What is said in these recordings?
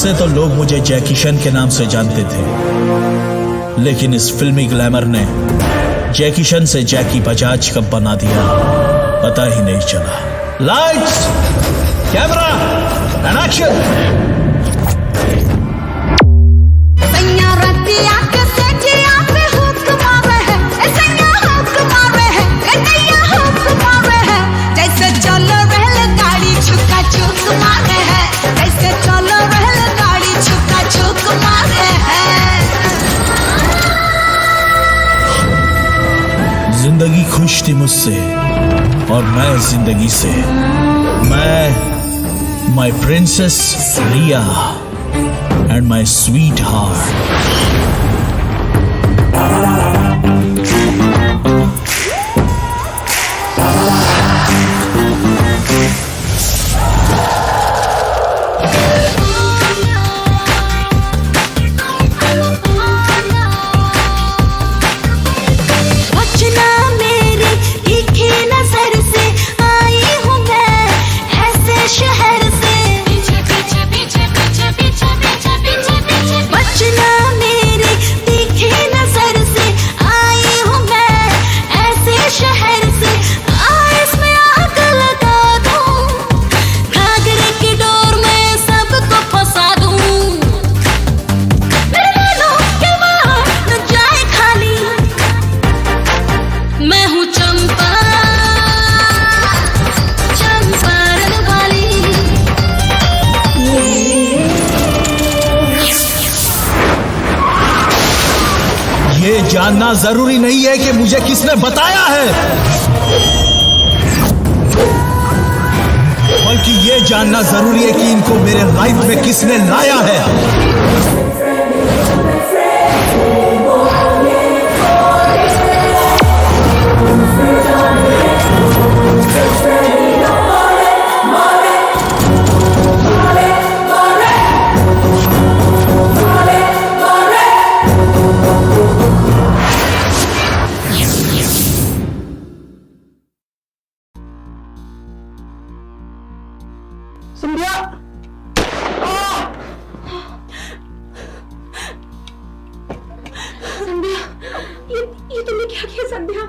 वैसे तो लोग मुझे जैकी शन के नाम से जानते थे, लेकिन इस फिल्मी ग्लैमर ने जैकी शन से जैकी बजाज कब बना दिया पता ही नहीं चला। Lights, camera and action. जिंदगी खुश थी मुझसे और मैं जिंदगी से। मैं, my princess Riya and my sweet heart. ये जानना जरूरी नहीं है कि मुझे किसने बताया है, बल्कि ये जानना जरूरी है कि इनको मेरे लाइफ में किसने लाया है। संध्या, संध्या, ये तुमने क्या किया संध्या?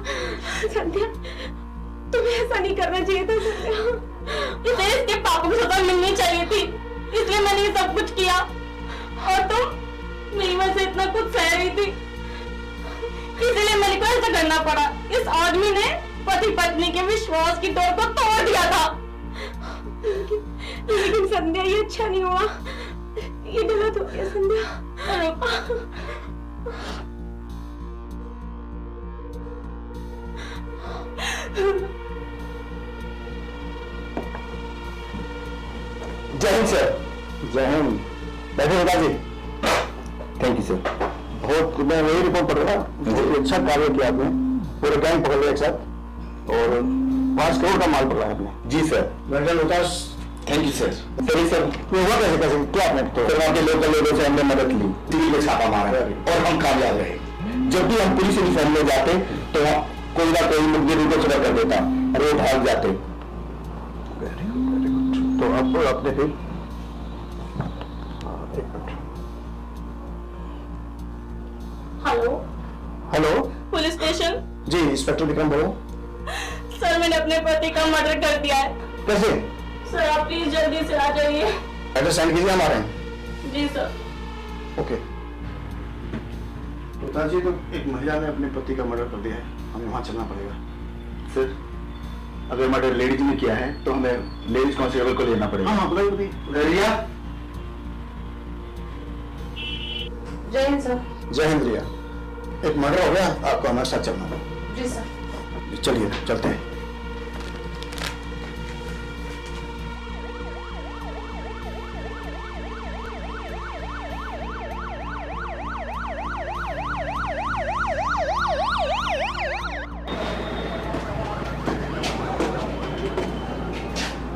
संध्या, तुम्हें ऐसा नहीं करना चाहिए था संध्या। इसे इसके पापा को सजा मिलनी चाहिए थी, इसलिए मैंने ये सब कुछ किया। और तुम मेरी वजह से इतना कुछ सह रही थी, इसलिए मेरे को ऐसा करना पड़ा। इस आदमी ने पति पत्नी के विश्वास की डोर को तोड़ दिया था। लेकिन संध्या ये अच्छा नहीं हुआ, ये गलत हो गया संध्या। जय हिंद सर। जय हिंद। बैठे नेताजी। Thank you sir. बहुत मैं वही रिपोर्ट पढ़ रहा था, बहुत अच्छा कार्य किया आपने। पूरे गैंग पकड़ लिया एक साथ और 5 करोड़ का माल पकड़ा है आपने। जी सर। Thank you sir. सही सर, ये हुआ कैसे क्या आपने? तो फिर वहाँ के लोकल लोगों से हमने मदद ली, दिल्ली में छापा मारा और हम कामयाब रहे। जब भी हम पुलिस यूनिफॉर्म में जाते तो कोई ना कोई मुखबिर को चुरा कर देता और वो भाग जाते। Very good. तो अब अपने फिर हेलो हेलो, पुलिस स्टेशन। जी इंस्पेक्टर विक्रम बोलो। सर मैंने अपने पति का मर्डर कर दिया है। कैसे? सर आप प्लीज जल्दी से आ जाइए। एड्रेस सेंड कीजिए, हम आ रहे हैं। जी सर। ओके। पिताजी, तो एक महिला ने अपने पति का मर्डर कर दिया है, हमें वहां चलना पड़ेगा। सर, अगर मर्डर लेडीज ने किया है तो हमें लेडीज कांस्टेबल को लेना पड़ेगा। हाँ बताइए। रिया। जय हिंद सर। जय हिंद रिया। एक मर्डर हो गया, आपको हमारे साथ चलना होगा। जी सर। चलिए चलते हैं।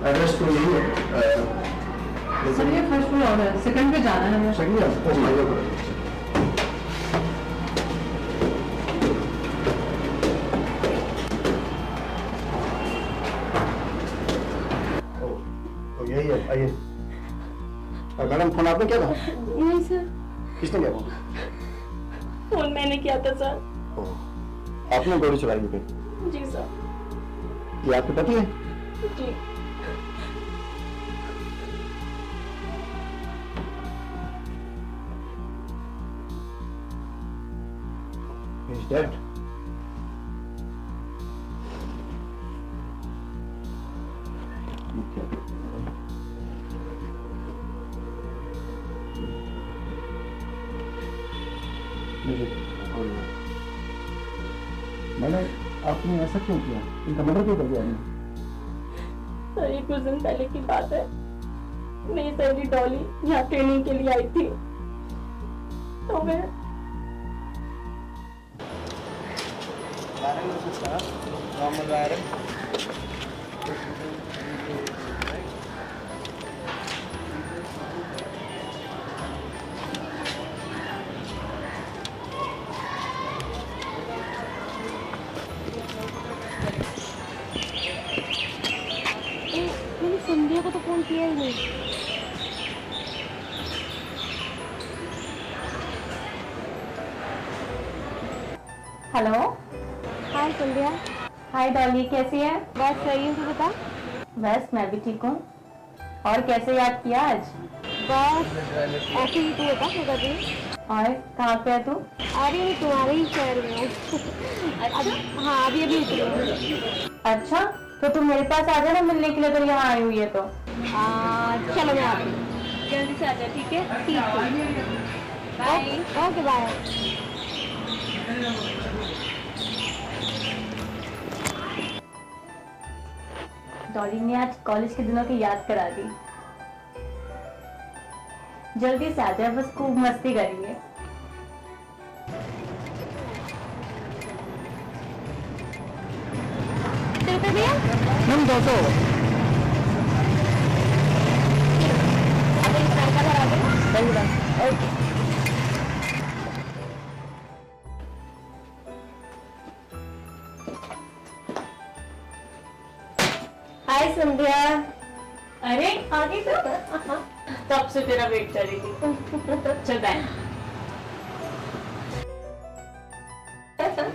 एड्रेस तो यही है। सर ये फर्स्ट फ्लोर ऑर्डर है, सेकंड पे जाना है हमें। सही है। तो यही है, आइए। मैडम फोन आपने किया था? नहीं सर, किसने किया फोन? फोन मैंने किया था सर। ओह, आपने गोली चलाई थी फिर? जी सर। ये आपके पति है? जी। He's dead. मैंने आपने ऐसा क्यों किया? इनका मर्डर क्यों कर दिया आपने? सर ये कुछ दिन पहले की बात है, मेरी सहेली डॉली यहाँ ट्रेनिंग के लिए आई थी, तो मैं मैंने संध्या को तो फोन किया ही नहीं। हेलो, हाय संध्या। हाय डॉली, कैसी है? बस सही हूँ, तू बता। बस मैं भी ठीक हूँ। और कैसे याद किया आज? बस ऐसे ही, तू बता क्या कर रही है? और कहाँ पे है तू? अरे तुम्हारे ही शहर में हूँ। अच्छा? हाँ अभी अभी उतरी हूँ। अच्छा, तो तुम मेरे पास आ जाना मिलने के लिए, तो यहाँ आई हुई है तो। चलो मैं आती हूँ, जल्दी से आ जा, ठीक है? ठीक है, बाय। Okay bye. डॉली ने आज कॉलेज के दिनों की याद करा दी। जल्दी से आ जाए, बस खूब मस्ती करेंगे। हम 200 ओके। हाय संध्या। अरे आ गई तो? कब से तेरा वेट कर रही थी। चल बैठ।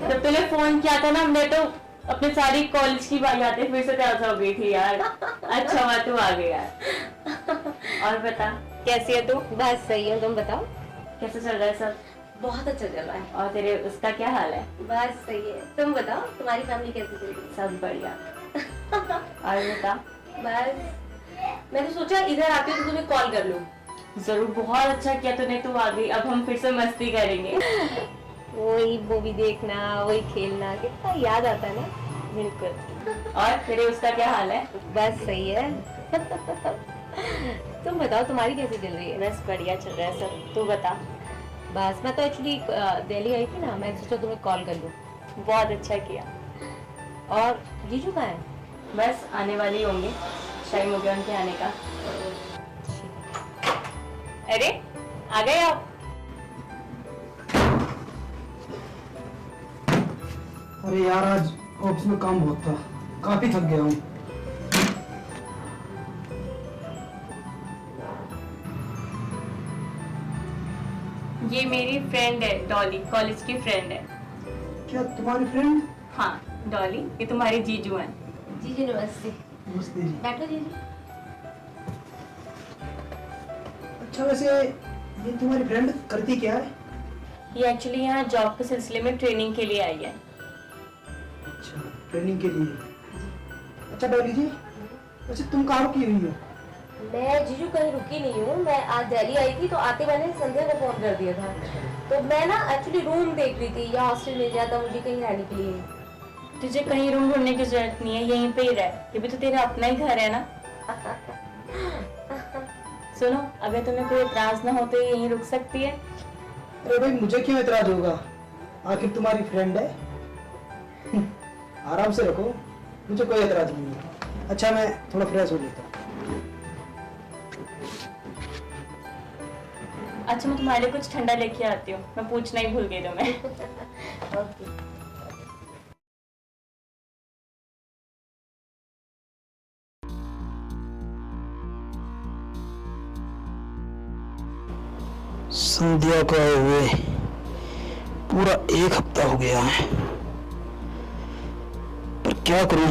जब तूने फोन किया था ना, हमने तो अपने सारी कॉलेज की यादें फिर से ताजा हो गई थी यार। अच्छा हुआ तू आ गई यार। और बता कैसी है तू? बस सही है, तुम बताओ। कैसे चल रहा है सब? बहुत अच्छा चल रहा है। और तेरे उसका क्या हाल है? बस सही है, तुम बताओ तुम्हारी फैमिली कैसी चल रही सब बढ़िया। और बता। है? बस मैंने सोचा इधर आती हूँ तो तुम्हें कॉल कर लूँ। जरूर, बहुत अच्छा किया तूने, तू आ गई। अब हम फिर से मस्ती करेंगे। वही मूवी देखना, वही खेलना, कितना याद आता है ना। बिल्कुल। और तेरे उसका क्या हाल है? बस सही है। तुम बताओ तुम्हारी कैसी चल रही है? बस बढ़िया चल रहा है सब, तू बता। बस मैं तो एक्चुअली दिल्ली आई थी ना, मैं सोचा तुम्हें कॉल कर लूँ। बहुत अच्छा किया। और जीजू कहाँ है? बस आने वाले ही होंगे, टाइम हो गया उनके आने का। अरे आ गए आप? अरे यार आज ऑफिस में काम बहुत था, काफी थक गया हूँ। ये मेरी फ्रेंड है डॉली, कॉलेज की फ्रेंड है। क्या तुम्हारी फ्रेंड? हाँ डॉली, ये तुम्हारे जीजू हैं। जीजू नमस्ते। नमस्ते जी। बैठो जीजू। अच्छा वैसे ये तुम्हारी फ्रेंड करती क्या है? ये एक्चुअली यहाँ जॉब के सिलसिले में ट्रेनिंग के लिए आई है। अच्छा ट्रेनिंग के लिए। अच्छा डॉली जी, वैसे तुम कहाँ रुकी हुई हो? मैं जीजू कहीं रुकी नहीं हूँ, मैं आज दिल्ली आई थी तो आते मैंने संध्या को फोन कर दिया था। तो मैं ना एक्चुअली रूम देख रही थी या हॉस्टल मिल जाता मुझे कहीं रहने के लिए। तुझे कहीं रूम ढूंढने की जरूरत नहीं है, यहीं पे ही रह, ये भी तो तेरा अपना ही घर है ना। सुनो, अगर तुम्हें कोई एतराज ना हो तो ये यहीं रुक सकती है। अरे भाई मुझे क्यों एतराज होगा, आखिर तुम्हारी फ्रेंड है। आराम से रखो, मुझे कोई एतराज नहीं है। अच्छा मैं थोड़ा फ्रेश हो लेता हूँ। अच्छा मैं तुम्हारे लिए कुछ ठंडा लेके आती हूँ, मैं पूछना ही भूल गई तुम्हें। ओके। संध्या को आए हुए पूरा 1 हफ्ता हो गया है, पर क्या करूं,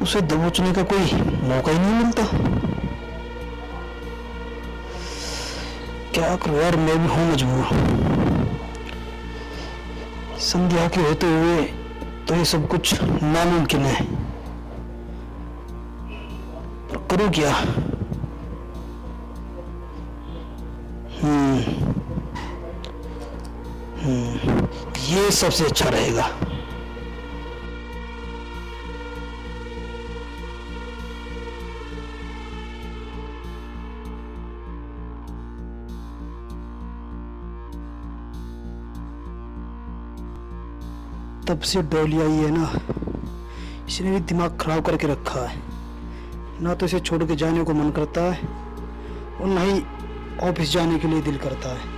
उसे दबोचने का कोई मौका ही नहीं मिलता। क्या करूं यार, मैं भी हूं मजबूर। संध्या के होते हुए तो ये सब कुछ नामुमकिन है, पर करूं क्या। ये सबसे अच्छा रहेगा। तब से डोली आई है ना, इसने भी दिमाग खराब करके रखा है। ना तो इसे छोड़ के जाने को मन करता है और ना ही ऑफिस जाने के लिए दिल करता है।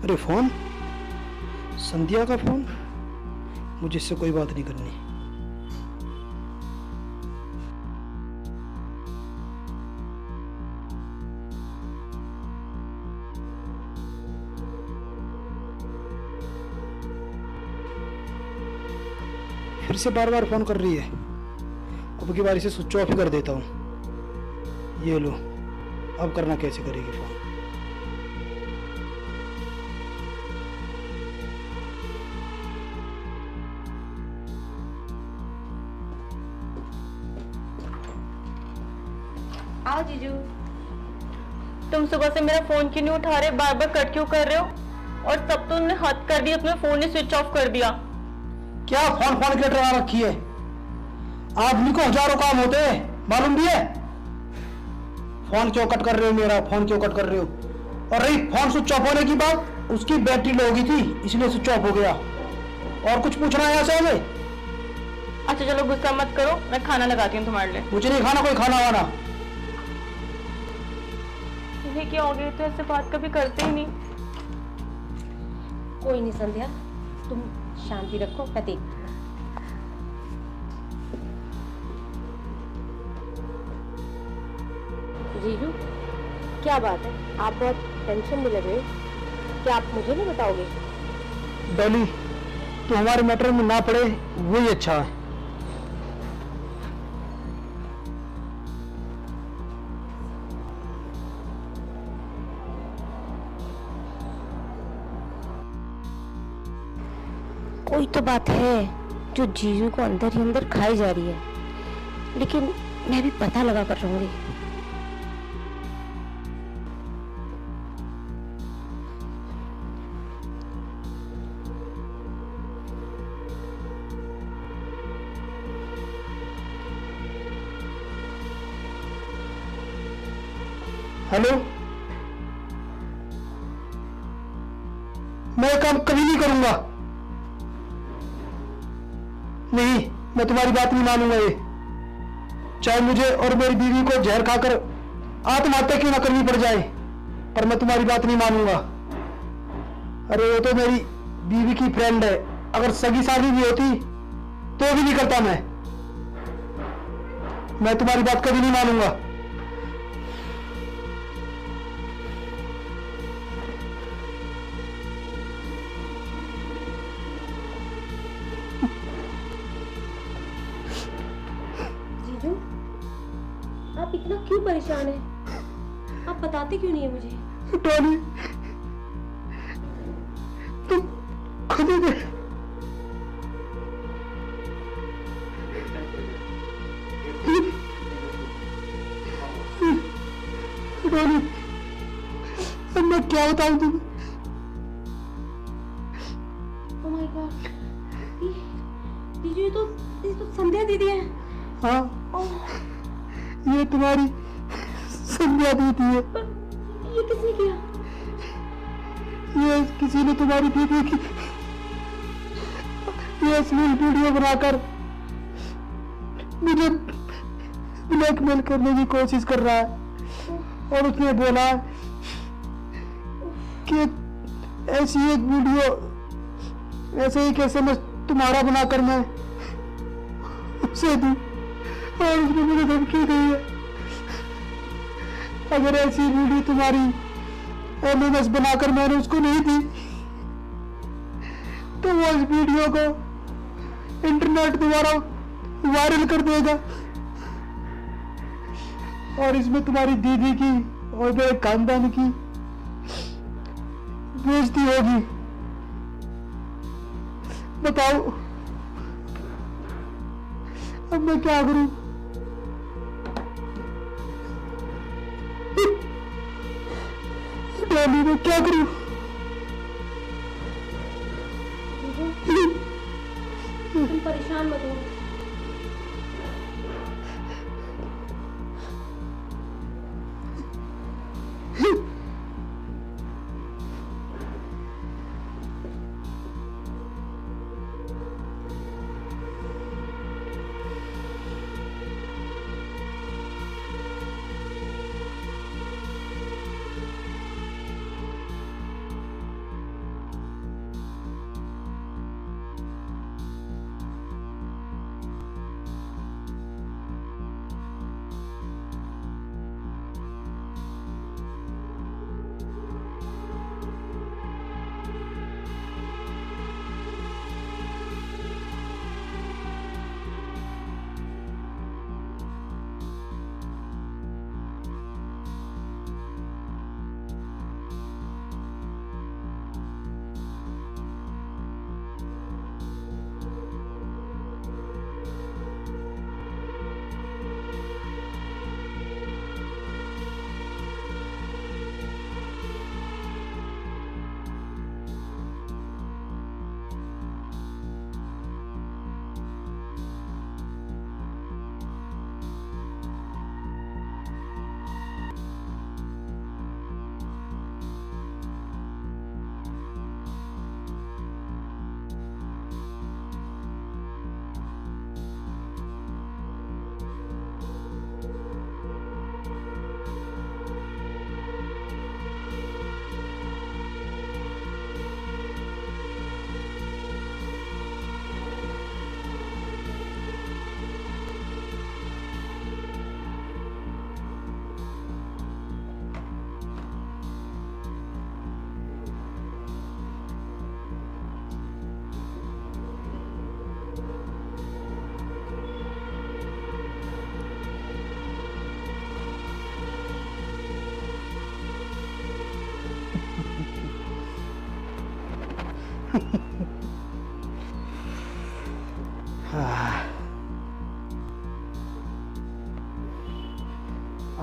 अरे फोन, संध्या का फोन। मुझे इससे कोई बात नहीं करनी। फिर से बार बार फोन कर रही है। अब की बार इसे स्विच ऑफ ही कर देता हूँ। ये लो, अब करना कैसे करेगी फोन। आओ जीजू। तुम सुबह से मेरा फोन क्यों नहीं उठा रहे, बार बार कट क्यों कर रहे हो? और तब तो उन्होंने हद कर दिया, तुम्हें फोन ही स्विच ऑफ कर दिया। क्या फोन फोन के डरा रखी है? आदमी को हजारों काम होते हैं, मालूम भी है। फोन क्यों कट कर रहे हो मेरा, फोन क्यों कट कर रहे हो? और रही फोन स्विच ऑफ होने की बात, उसकी बैटरी लो गई थी इसलिए स्विच ऑफ हो गया। और कुछ पूछना है ऐसे हमें? अच्छा चलो गुस्सा मत करो, मैं खाना लगाती हूँ तुम्हारे लिए। मुझे नहीं खाना कोई खाना वाना। तुम्हें क्या हो गया, तो ऐसे बात कभी करते ही नहीं। कोई नहीं संध्या, तुम शांति रखो, मैं देखती हूँ। जीजू, क्या बात है, आप बहुत टेंशन में लगे हो। क्या आप मुझे नहीं बताओगे? डॉली, तो हमारे मैटर में ना पड़े वही अच्छा है। कोई तो बात है जो जीजू को अंदर ही अंदर खाई जा रही है, लेकिन मैं भी पता लगा कर रहूंगी। हेलो, मैं ये काम कभी नहीं करूंगा। नहीं, मैं तुम्हारी बात नहीं मानूंगा। ये चाहे मुझे और मेरी बीवी को जहर खाकर आत्महत्या क्यों ना करनी पड़ जाए, पर मैं तुम्हारी बात नहीं मानूंगा। अरे वो तो मेरी बीवी की फ्रेंड है, अगर सगी शादी भी होती तो भी नहीं करता मैं तुम्हारी बात कभी नहीं मानूंगा। जीजू, आप इतना क्यों परेशान हैं? आप बताते क्यों नहीं है मुझे? टोनी, तुम खुद ही टोनी, अब मैं क्या बताऊं तुम्हें? ओह माय गॉड, जीजू ये तो संध्या दीदी है। हाँ, ओह, ये तुम्हारी संध्या दीदी है। पर ये किसने किया? ये किसी ने तुम्हारी दीदी की ये अश्लील वीडियो बनाकर मुझे ब्लैकमेल करने की कोशिश कर रहा है, और उसने बोला कि ऐसी एक वीडियो ऐसे ही कैसे मैं तुम्हारा बनाकर मैं उसे दूं। और उसने मुझे धमकी दी है, अगर ऐसी वीडियो तुम्हारी एमएमएस बनाकर मैंने उसको नहीं दी तो वो इस वीडियो को इंटरनेट द्वारा वायरल कर देगा और इसमें तुम्हारी दीदी की और मेरे खानदान की बेइज्जती होगी। बताओ अब मैं क्या करूं? डैडी मैं क्या करूं? तुम परेशान मत हो।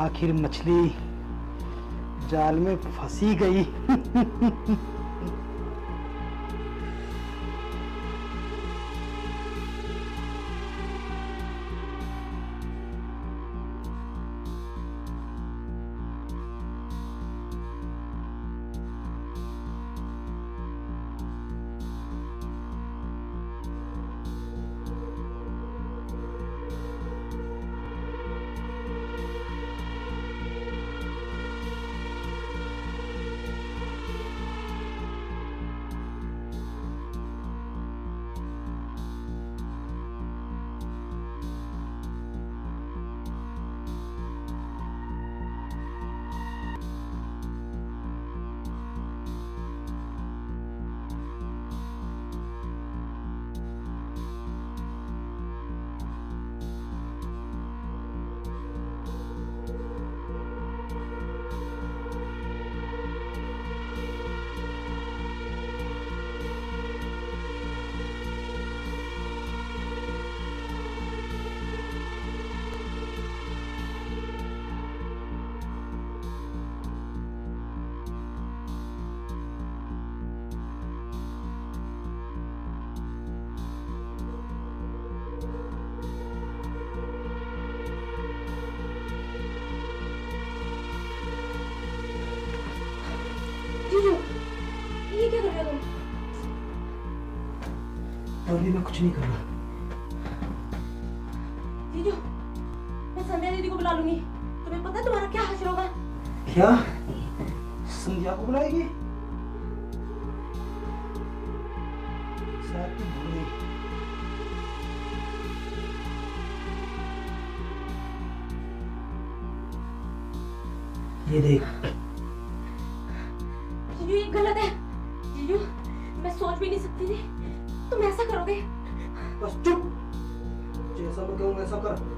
आखिर मछली जाल में फंसी गई। जीजू, ये क्या कर रहे हो तुम? अभी मैं कुछ नहीं कर रहा। जीजू, मैं संध्या दीदी को बुला लूंगी। तुम्हें पता है तुम्हारा क्या हासिल होगा? क्या संध्या को बुलाएगी? शायद तुम भूल गई। ये देख। जीजू ये गलत है। जीजू मैं सोच भी नहीं सकती थी तुम ऐसा करोगे। बस चुप, जैसा मैं कहूँ वैसा कर।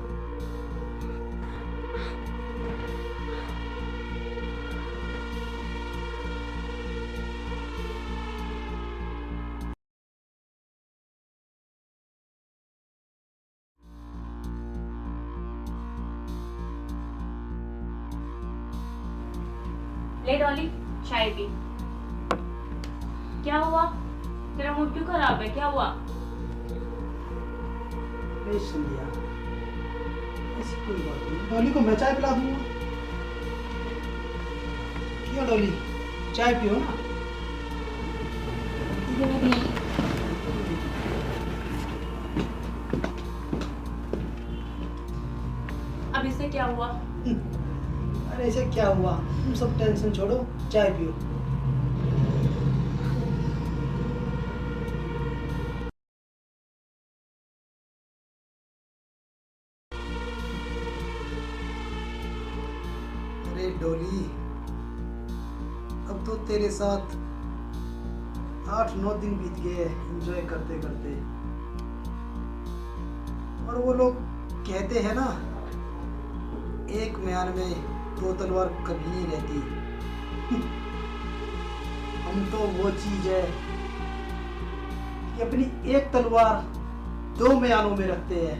ले डॉली चाय पी। क्या हुआ? तेरा मूड क्यों खराब है? क्या हुआ? नहीं संध्या, ऐसी कोई बात नहीं। डॉली को मैं चाय पिला दूंगा। क्यों डॉली, चाय पियो ना। अब इससे क्या हुआ? अरे इसे क्या हुआ, तुम सब टेंशन छोड़ो, चाय पियो। अरे डोली, अब तो तेरे साथ 8-9 दिन बीत गए एंजॉय करते करते। और वो लोग कहते हैं ना, एक म्यान में 2 तलवार कभी नहीं रहती। हम तो वो चीज है कि अपनी एक तलवार 2 म्यानों में रखते हैं।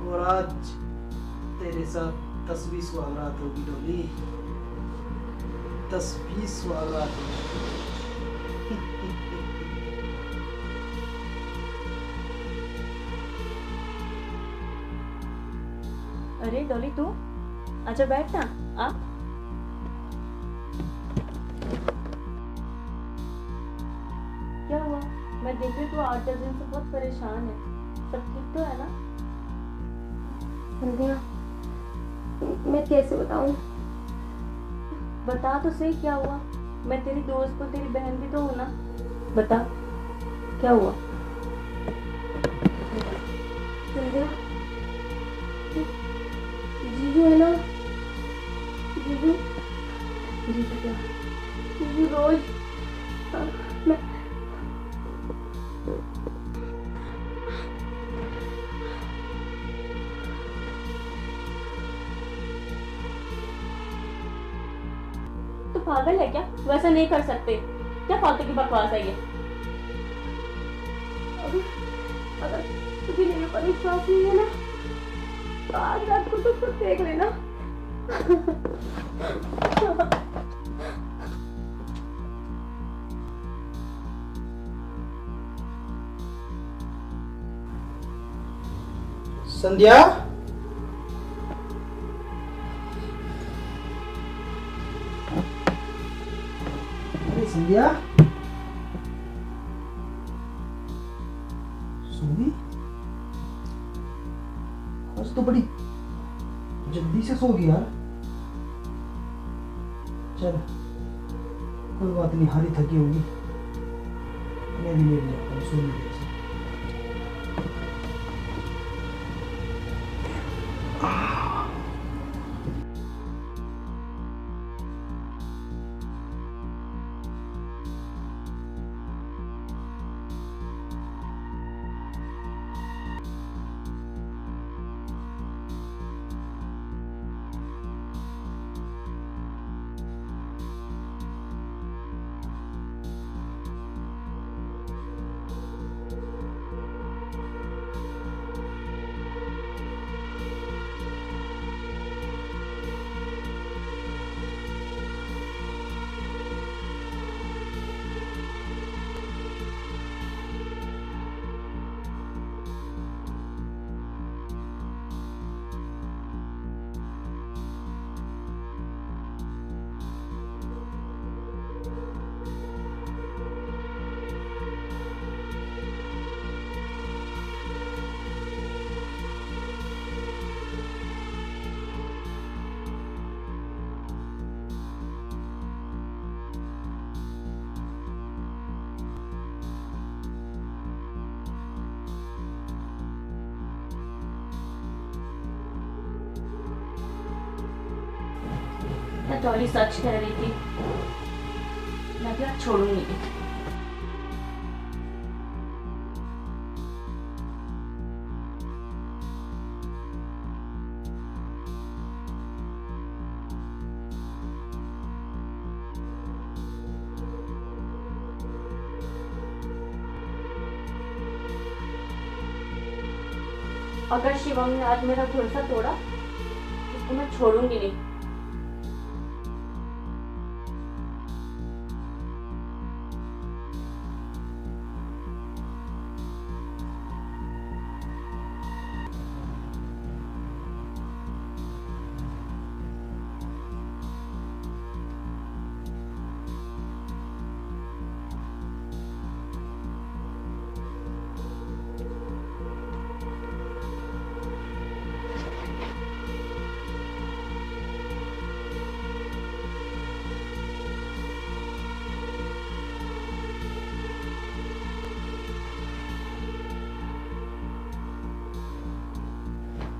और आज तेरे साथ 10वीं सुहागरात होगी डोली, 10वीं सुहागरात होगी। अरे डॉली तू अच्छा बैठ ना। आ क्या हुआ? मैं देख रही तू 8-10 दिन से बहुत परेशान है। सब ठीक तो है ना? संध्या, मैं कैसे बताऊं? बता तो सही क्या हुआ। मैं तेरी दोस्त को, तेरी बहन भी तो हूं ना। बता क्या हुआ? संध्या, जीजू है ना, जीजू जीजू क्या, जीजू रोज मैं तू पागल है क्या? वैसा नहीं कर सकते। क्या फालतू की बकवास है ये? अगर तुझे मेरे ऊपर विश्वास नहीं है ना, तो आज रात को तो खुद देख लेना। संध्या, अरे संध्या, सोई? आज तो बड़ी जल्दी से सो गई यार। चल कोई बात नहीं, हारी थकी होगी, मैं भी लेट जाता हूँ सोने के लिए। मैं डॉली सच कह रही थी, मैं भी अब छोड़ूंगी नहीं। अगर शिवम ने आज मेरा भरोसा तोड़ा तो मैं छोड़ूंगी नहीं।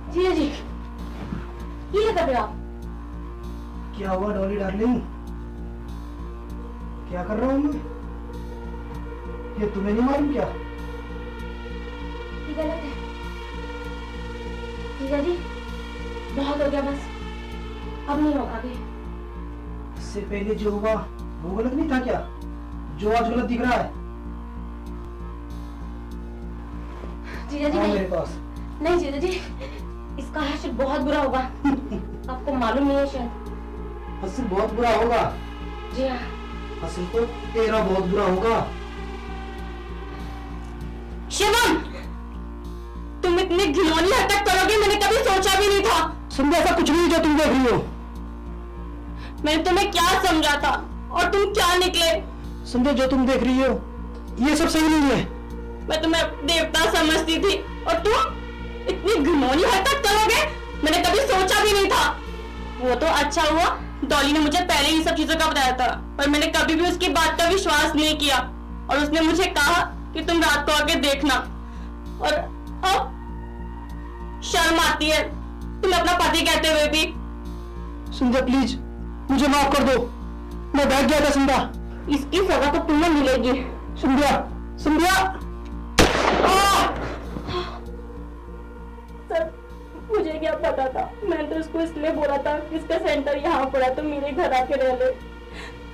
जी जी, ये कर रहे हो आप? क्या हुआ डॉली डार्लिंग? क्या कर रहा हूँ मैं? ये तुम्हें नहीं मालूम क्या? ये गलत है जीजा जी, बहुत हो गया बस, अब नहीं होगा आगे। इससे पहले जो हुआ वो गलत नहीं था क्या, जो आज गलत दिख रहा है? जीजा जी हाँ, नहीं, मेरे पास नहीं जीजा जी, इसका हश्र बहुत बुरा होगा। आपको मालूम नहीं है शायद। हसल बहुत बुरा होगा। जी हाँ। हसल तो तेरा बहुत बुरा होगा। शिवम, तुम इतनी घिनौनी हरकत करोगे मैंने कभी सोचा भी नहीं था। संध्या ऐसा कुछ नहीं जो तुम देख रही हो। मैंने तुम्हें क्या समझा था और तुम क्या निकले। संध्या जो तुम देख रही हो ये सब सही नहीं है। मैं तुम्हें देवता समझती थी और तुम इतनी घिनौनी हरकत करोगे मैंने कभी सोचा भी नहीं था। वो तो अच्छा हुआ डॉली ने मुझे पहले ही सब चीजों का बताया था, पर मैंने कभी भी उसकी बात का विश्वास नहीं किया और उसने मुझे कहा कि तुम रात को आके देखना, और अब शर्म आती है तुम अपना पति कहते हुए भी। संध्या प्लीज मुझे माफ कर दो, मैं भाग गया था। संध्या इसकी सजा तो तुम्हें मिलेगी। संध्या संध्या सर मुझे क्या पता था, मैंने तो उसको इसलिए बोला था कि इसका सेंटर यहाँ पड़ा तो मेरे घर आके रह ले।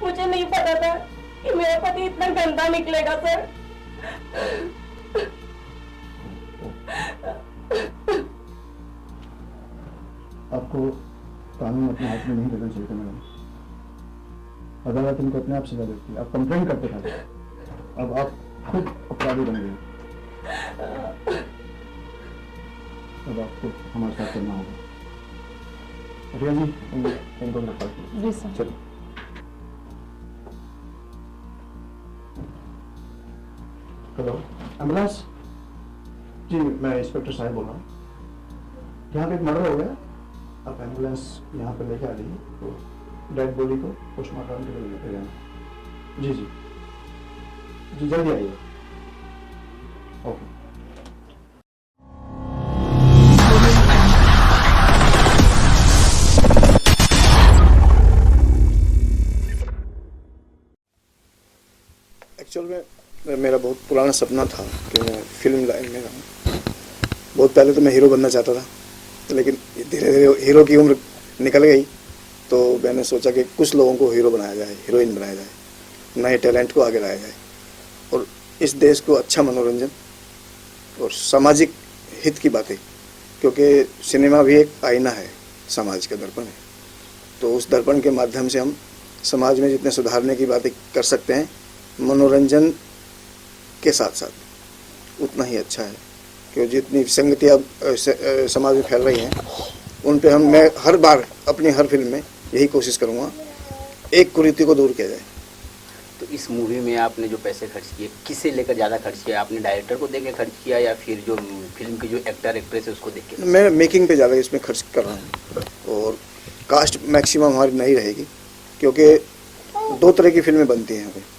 मुझे नहीं पता था कि मेरा पति इतना गंदा निकलेगा सर। आपको कानून अपने हाथ में नहीं लेना चाहिए था मैडम। अदालत इनको अपने आप सजा देती है। आप कंप्लेंट करते थे, अब आप खुद अपराधी बन गए। अब आपको हमारे साथ चलना होगा। रिया जी इनको गिरफ्तार कीजिए। जी सर। चलो। हेलो एम्बुलेंस जी, मैं इंस्पेक्टर साहब बोल रहा हूँ। यहाँ पे एक मर्डर हो गया, आप एम्बुलेंस यहाँ पे लेके आ जाइए, तो डेड बॉडी को पोस्टमार्टम के लिए लेके जाना। जी जी जी, जल्दी आइए। ओके। एक्चुअल में मेरा बहुत पुराना सपना था कि मैं फिल्म लाइन में रहूँ। बहुत पहले तो मैं हीरो बनना चाहता था, लेकिन धीरे धीरे हीरो की उम्र निकल गई, तो मैंने सोचा कि कुछ लोगों को हीरो बनाया जाए, हीरोइन बनाया जाए, नए टैलेंट को आगे लाया जाए और इस देश को अच्छा मनोरंजन और सामाजिक हित की बातें, क्योंकि सिनेमा भी एक आईना है, समाज का दर्पण है। तो उस दर्पण के माध्यम से हम समाज में जितने सुधारने की बातें कर सकते हैं, मनोरंजन के साथ साथ उतना ही अच्छा है। क्योंकि जितनी विसंगतियाँ समाज में फैल रही हैं, उन पे मैं हर बार अपनी हर फिल्म में यही कोशिश करूँगा एक कुरीति को दूर किया जाए। तो इस मूवी में आपने जो पैसे खर्च किए, किसे लेकर ज़्यादा खर्च किया? आपने डायरेक्टर को देख के खर्च किया या फिर जो फिल्म के जो एक्टर एक्ट्रेस है उसको देख के? मैं मेकिंग पे ज़्यादा इसमें खर्च कर रहा हूँ और कास्ट मैक्सिमम हमारी नहीं रहेगी, क्योंकि दो तरह की फिल्में बनती हैं यहाँ पे।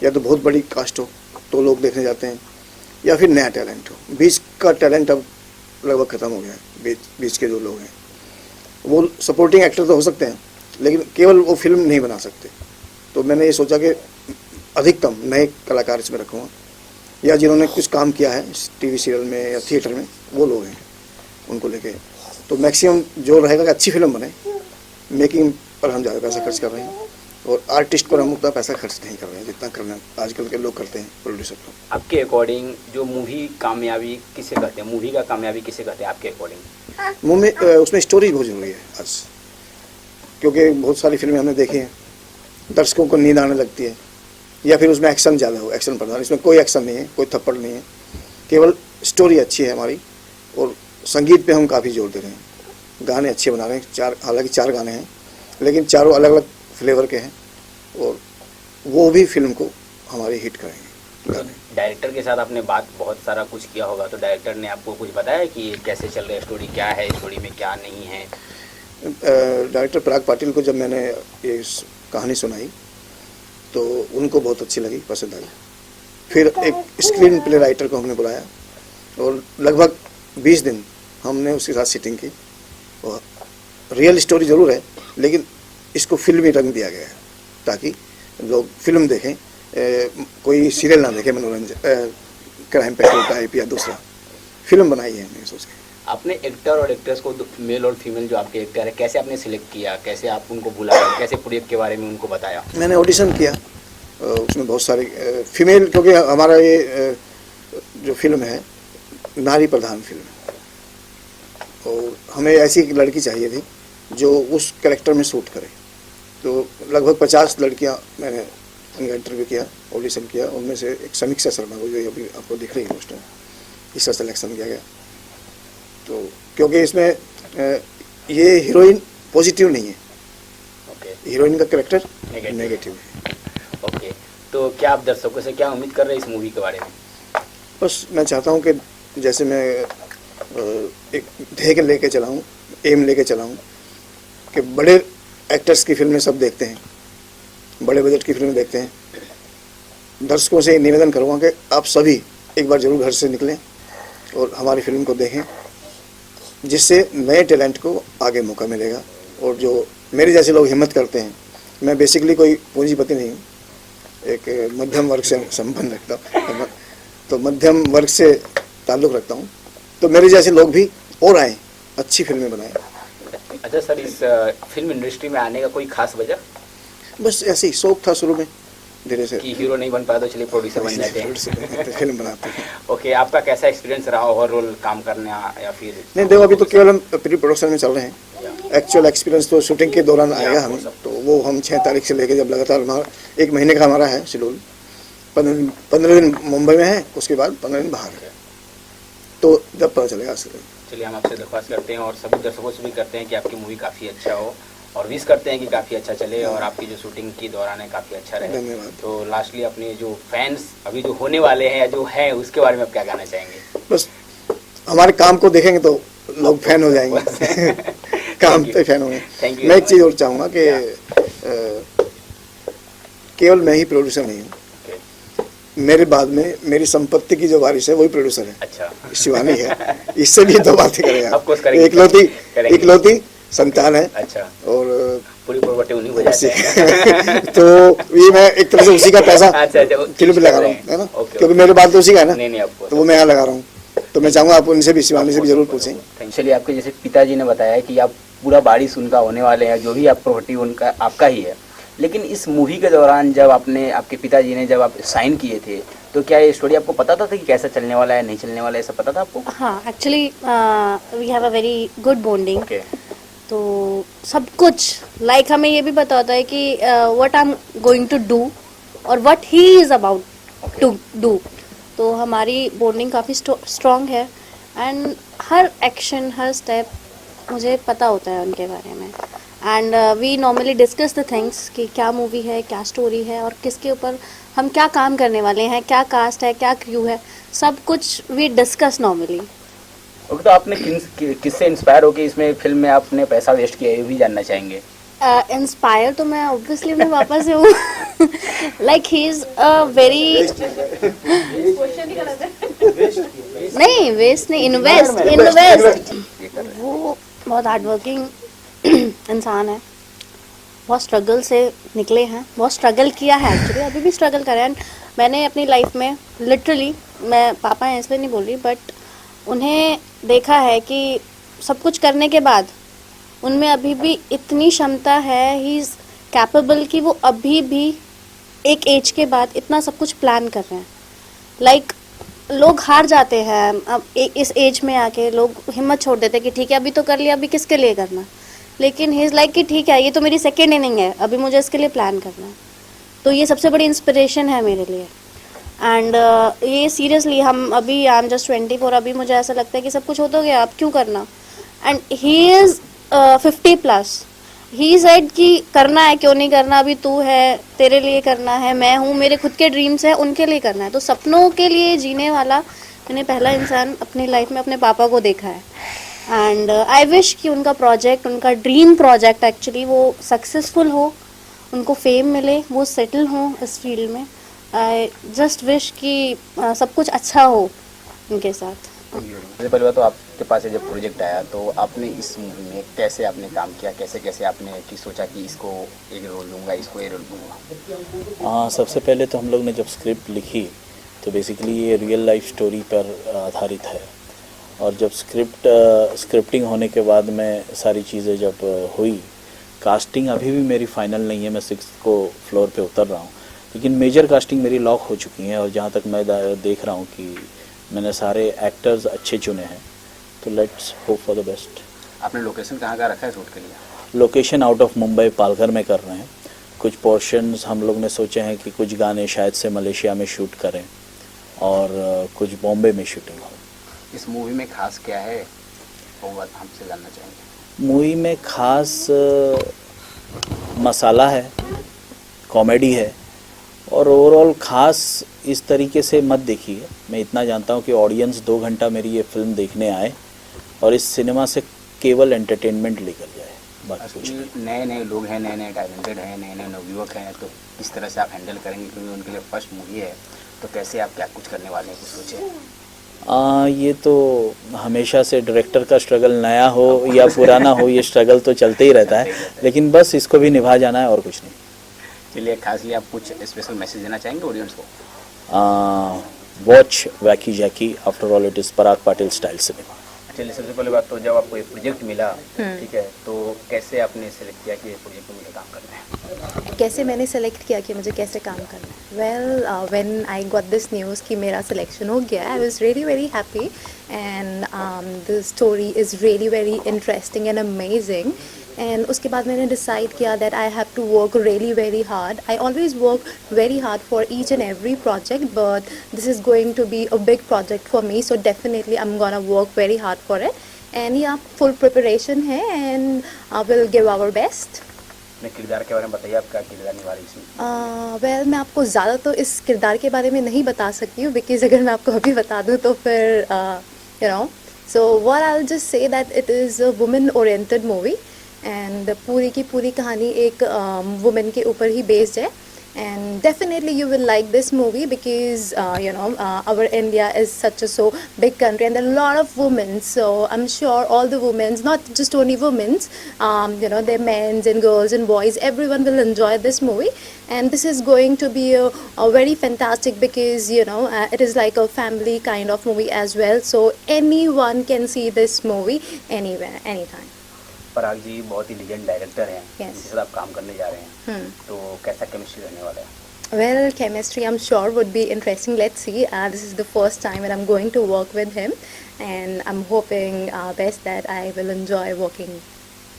या तो बहुत बड़ी कास्ट हो तो लोग देखने जाते हैं, या फिर नया टैलेंट हो। बीच का टैलेंट अब लगभग ख़त्म हो गया है। बीच के जो लोग हैं वो सपोर्टिंग एक्टर तो हो सकते हैं, लेकिन केवल वो फिल्म नहीं बना सकते। तो मैंने ये सोचा कि अधिकतम नए कलाकार इसमें रखूँगा, या जिन्होंने कुछ काम किया है टीवी सीरियल में या थिएटर में, वो लोग हैं, उनको लेके। तो मैक्सिमम जो रहेगा कि अच्छी फिल्म बने, मेकिंग पर हम ज़्यादा पैसा खर्च कर रहे हैं, और आर्टिस्ट पर हम उतना पैसा खर्च नहीं कर रहे हैं जितना करना आजकल के लोग करते हैं, प्रोड्यूसर लोग। आपके अकॉर्डिंग जो मूवी कामयाबी किसे कहते हैं, मूवी का कामयाबी किसे कहते हैं आपके अकॉर्डिंग? मूवी उसमें स्टोरी बहुत ज़रूरी है आज, क्योंकि बहुत सारी फिल्में हमने देखी हैं, दर्शकों को नींद आने लगती है, या फिर उसमें एक्शन ज़्यादा हो, एक्शन प्रधान। इसमें कोई एक्शन नहीं है, कोई थप्पड़ नहीं है, केवल स्टोरी अच्छी है हमारी, और संगीत पे हम काफ़ी जोर दे रहे हैं। गाने अच्छे बना रहे हैं, हालांकि 4 गाने हैं, लेकिन चारों अलग अलग फ्लेवर के हैं, और वो भी फिल्म को हमारी हिट करेंगे। डायरेक्टर के साथ आपने बात बहुत सारा कुछ किया होगा, तो डायरेक्टर ने आपको कुछ बताया कि कैसे चल रहा है, स्टोरी क्या है, स्टोरी में क्या नहीं है? डायरेक्टर पराग पाटिल को जब मैंने ये कहानी सुनाई तो उनको बहुत अच्छी लगी, पसंद आई। फिर एक स्क्रीन प्ले राइटर को हमने बुलाया, और लगभग 20 दिन हमने उसके साथ सिटिंग की, और रियल स्टोरी ज़रूर है, लेकिन इसको फिल्मी रंग दिया गया है, ताकि लोग फिल्म देखें, कोई सीरियल ना देखें, मनोरंजन क्राइम पेट्रोल टाइप या दूसरा फिल्म बनाई है हमने सोच के। आपने एक्टर और एक्ट्रेस को, मेल और फीमेल जो आपके एक्टर है, कैसे आपने सिलेक्ट किया, कैसे आप उनको बुलाया, कैसे प्रोजेक्ट के बारे में उनको बताया? मैंने ऑडिशन किया, उसमें बहुत सारी फीमेल, क्योंकि हमारा ये जो फिल्म है नारी प्रधान फिल्म है, और हमें ऐसी एक लड़की चाहिए थी जो उस कैरेक्टर में सूट करे। तो लगभग 50 लड़कियां मैंने उनका इंटरव्यू किया, ऑडिशन किया, उनमें से एक समीक्षा शर्मा को, जो अभी आपको दिख रही है पोस्टर, इसका सिलेक्शन किया गया। तो क्योंकि इसमें ये हीरोइन पॉजिटिव नहीं है, हीरोइन का कैरेक्टर नेगेटिव है। ओके, तो क्या आप दर्शकों से क्या उम्मीद कर रहे हैं इस मूवी के बारे में? बस मैं चाहता हूँ कि जैसे मैं एक ध्येय लेके चला हूँ, एम लेके चला हूँ कि बड़े एक्टर्स की फिल्में सब देखते हैं, बड़े बजट की फिल्में देखते हैं। दर्शकों से निवेदन करूँगा कि आप सभी एक बार जरूर घर से निकलें और हमारी फिल्म को देखें, जिससे नए टैलेंट को आगे मौका मिलेगा। और जो मेरे जैसे लोग हिम्मत करते हैं, मैं बेसिकली कोई पूंजीपति नहीं हूँ, एक मध्यम वर्ग से संबंध रखता हूँ, तो मध्यम वर्ग से ताल्लुक़ रखता हूँ। तो मेरे जैसे लोग भी और आएँ, अच्छी फिल्में बनाएं। अच्छा सर, इस फिल्म इंडस्ट्री में आने का कोई खास वजह? बस ऐसे ही शौक था शुरू में, धीरे से कि हीरो नहीं बन पाया तो चलिए प्रोड्यूसर बन जाते हैं, फिल्म बनाते हैं। ओके, आपका कैसा एक्सपीरियंस रहा ओवरऑल काम करना, या फिर? नहीं देखो, अभी तो केवल हम प्री प्रोडक्शन में चल रहे हैं, एक्चुअल एक्सपीरियंस तो शूटिंग के दौरान आएगा हमें। तो वो हम 6 तारीख से लेकर, जब लगातार हमारा 1 महीने का हमारा है शेड्यूल, 15 दिन मुंबई में है, उसके बाद 15 दिन बाहर है, तो जब पता चलेगा। चलिए, हम आपसे दरख्वास्त करते हैं और सभी दर्शकों से भी करते हैं कि आपकी मूवी काफ़ी अच्छा हो, और विश करते हैं कि काफ़ी अच्छा चले और आपकी जो शूटिंग की दौरान है काफ़ी अच्छा रहे। धन्यवाद। तो लास्टली अपने जो फैंस अभी जो होने वाले हैं या जो हैं, उसके बारे में आप क्या कहना चाहेंगे? बस हमारे काम को देखेंगे तो लोग फैन हो जाएंगे। काम पे फैन होंगे। Thank you. मैं एक चीज़ और चाहूँगा कि केवल मैं ही प्रोड्यूसर नहीं हूँ, मेरे बाद में मेरी संपत्ति की जो वारिस है वही प्रोड्यूसर है। अच्छा, शिवानी है, इससे भी 2 बातें करें आप। Of course करेंगे। इकलौती संतान है। अच्छा, और पूरी प्रॉपर्टी उन्हीं को जाती है। तो ये मैं एक तरह से उसी का पैसा अच्छा, फिल्म पे लगा रहा हूँ, है ना, ओके, क्योंकि मेरे बाद तो उसी का है ना, नहीं आपको, तो वो मैं यहाँ लगा रहा हूँ। तो मैं चाहूँगा आप उनसे भी, शिवानी से भी जरूर पूछें। चलिए, आपके जैसे पिताजी ने बताया कि आप पूरा वारिस उनका होने वाले हैं, जो भी आप प्रॉपर्टी उनका आपका ही है, लेकिन इस मूवी के दौरान जब आपके पिताजी ने जब आप साइन किए थे, तो क्या ये स्टोरी आपको पता था कि कैसा चलने वाला है, नहीं चलने वाला है, ऐसा पता था आपको? हाँ, actually we have a very good bonding. Okay, तो सब कुछ लाइक हमें ये भी पता होता है कि what I am going to do और what he is about to do. तो हमारी बॉन्डिंग काफ़ी स्ट्रॉन्ग है, एंड हर एक्शन, हर स्टेप मुझे पता होता है उनके बारे में। And we normally discuss the things कि क्या मूवी है, क्या स्टोरी है, और किसके ऊपर हम क्या काम करने वाले हैं, क्या कास्ट है, क्या क्रू है, सब कुछ वी डिस्कस नॉर्मली। ओके, तो आपने किससे इंस्पायर होकर इसमें फिल्म में आपने पैसा वेस्ट किया, ये भी जानना चाहेंगे? इंस्पायर तो मैं ऑब्वियसली अपने पापा से हूँ। Like he is a very, नहीं वेस्ट नहीं, इन्वेस्ट। वो बहुत हार्ड वर्किंग इंसान है, बहुत स्ट्रगल से निकले हैं, बहुत स्ट्रगल किया है एक्चुअली, अभी भी स्ट्रगल कर रहे हैं। मैंने अपनी लाइफ में लिटरली, मैं पापा हैं इसलिए नहीं बोल रही, बट उन्हें देखा है कि सब कुछ करने के बाद उनमें अभी भी इतनी क्षमता है, ही इज़ कैपेबल, कि वो अभी भी एक एज के बाद इतना सब कुछ प्लान कर रहे हैं। लाइक लोग हार जाते हैं अब इस एज में आके, लोग हिम्मत छोड़ देते हैं कि ठीक है अभी तो कर लिया, अभी किसके लिए करना। लेकिन ही इज़ लाइक कि ठीक है ये तो मेरी सेकेंड इनिंग है, अभी मुझे इसके लिए प्लान करना है। तो ये सबसे बड़ी इंस्पिरेशन है मेरे लिए। एंड ये सीरियसली, हम अभी, आई एम जस्ट 24, अभी मुझे ऐसा लगता है कि सब कुछ हो तो गया, अब क्यों करना। And he is 50+, he said कि करना है, क्यों नहीं करना, अभी तू है, तेरे लिए करना है, मैं हूँ, मेरे खुद के ड्रीम्स हैं, उनके लिए करना है। तो सपनों के लिए जीने वाला मैंने पहला इंसान अपनी लाइफ में अपने पापा को देखा है। एंड आई विश कि उनका प्रोजेक्ट, उनका ड्रीम प्रोजेक्ट एक्चुअली वो सक्सेसफुल हो, उनको फेम मिले, वो सेटल हों इस फील्ड में। आई जस्ट विश कि सब कुछ अच्छा हो उनके साथ। सबसे पहले बात तो आपके पास जब प्रोजेक्ट आया तो आपने इस मूवी में कैसे आपने काम किया, कैसे कैसे आपने कि सोचा कि इसको एक रोल दूंगा, इसको एक रोल दूंगा? सबसे पहले तो हम लोग ने जब स्क्रिप्ट लिखी तो बेसिकली ये रियल लाइफ स्टोरी पर आधारित है। और जब स्क्रिप्टिंग होने के बाद में सारी चीज़ें जब हुई, कास्टिंग अभी भी मेरी फाइनल नहीं है, मैं 6th को फ्लोर पे उतर रहा हूँ, लेकिन मेजर कास्टिंग मेरी लॉक हो चुकी है। और जहाँ तक मैं देख रहा हूँ कि मैंने सारे एक्टर्स अच्छे चुने हैं, तो let's hope for the best. आपने लोकेशन कहाँ का रखा है शूट के लिए? Location out of Mumbai, Palghar में कर रहे हैं। कुछ पोर्शंस हम लोग ने सोचे हैं कि कुछ गाने शायद से मलेशिया में शूट करें और कुछ बॉम्बे में शूटिंग हो। इस मूवी में खास क्या है वो बात हमसे जानना चाहेंगे। मूवी में खास मसाला है, कॉमेडी है, और ओवरऑल खास इस तरीके से मत देखिए। मैं इतना जानता हूँ कि ऑडियंस 2 घंटा मेरी ये फिल्म देखने आए और इस सिनेमा से केवल एंटरटेनमेंट लेकर जाए, बाकी कुछ नहीं। नए नए लोग हैं, नए नए टैलेंटेड हैं, नए नए नवयुवक हैं, तो किस तरह से आप हैंडल करेंगे, क्योंकि उनके लिए फर्स्ट मूवी है, तो कैसे आप क्या कुछ करने वाले हैं, कुछ सोचे? ये तो हमेशा से डायरेक्टर का स्ट्रगल, नया हो या पुराना हो, ये स्ट्रगल तो चलते ही रहता है, लेकिन बस इसको भी निभा जाना है और कुछ नहीं। चलिए, खासली आप कुछ स्पेशल मैसेज देना चाहेंगे ऑडियंस को? Watch वैकी Jackie, after all it is Parag Patil style cinema. चलिए, सबसे पहले बात तो जब आपको ये प्रोजेक्ट मिला, ठीक है, तो कैसे आपने सेलेक्ट किया कि ये प्रोजेक्ट में मुझे काम करना है? कैसे मैंने सेलेक्ट किया कि मुझे कैसे काम करना है? Well, when I got this news कि मेरा सिलेक्शन हो गया, I was really very happy and the story is really very interesting and amazing. And उसके बाद मैंने डिसाइड किया that I have to work really very hard. I always work very hard for each and every project, but this is going to be a big project for me, so definitely I am gonna work very hard for it. And या full preparation है and I will give our best. अपने किरदार के बारे में बताइए, आप क्या किरदार निभा रही इसमें? वेल, मैं आपको ज़्यादा तो इस किरदार के बारे में नहीं बता सकती हूँ, बिकॉज अगर मैं आपको अभी बता दूँ तो फिर you know, so what I will just say that it is a women oriented movie and पूरी की पूरी कहानी एक वुमेन के ऊपर ही बेस्ड है। And definitely you will like this movie because you know, our India is such a so big country and there are a lot of women, so I'm sure all the women, not just only women, you know, they're men and girls and boys, everyone will enjoy this movie. And this is going to be a very fantastic because you know, it is like a family kind of movie as well, so anyone can see this movie anywhere, anytime. पराग जी बहुत ही legend director हैं, Yes. जिनके साथ आप काम करने जा रहे हैं, तो कैसा केमिस्ट्री रहने वाला है? Well, chemistry I'm sure would be interesting. Let's see. This is the first time that I'm going to work with him, and I'm hoping best that I will enjoy working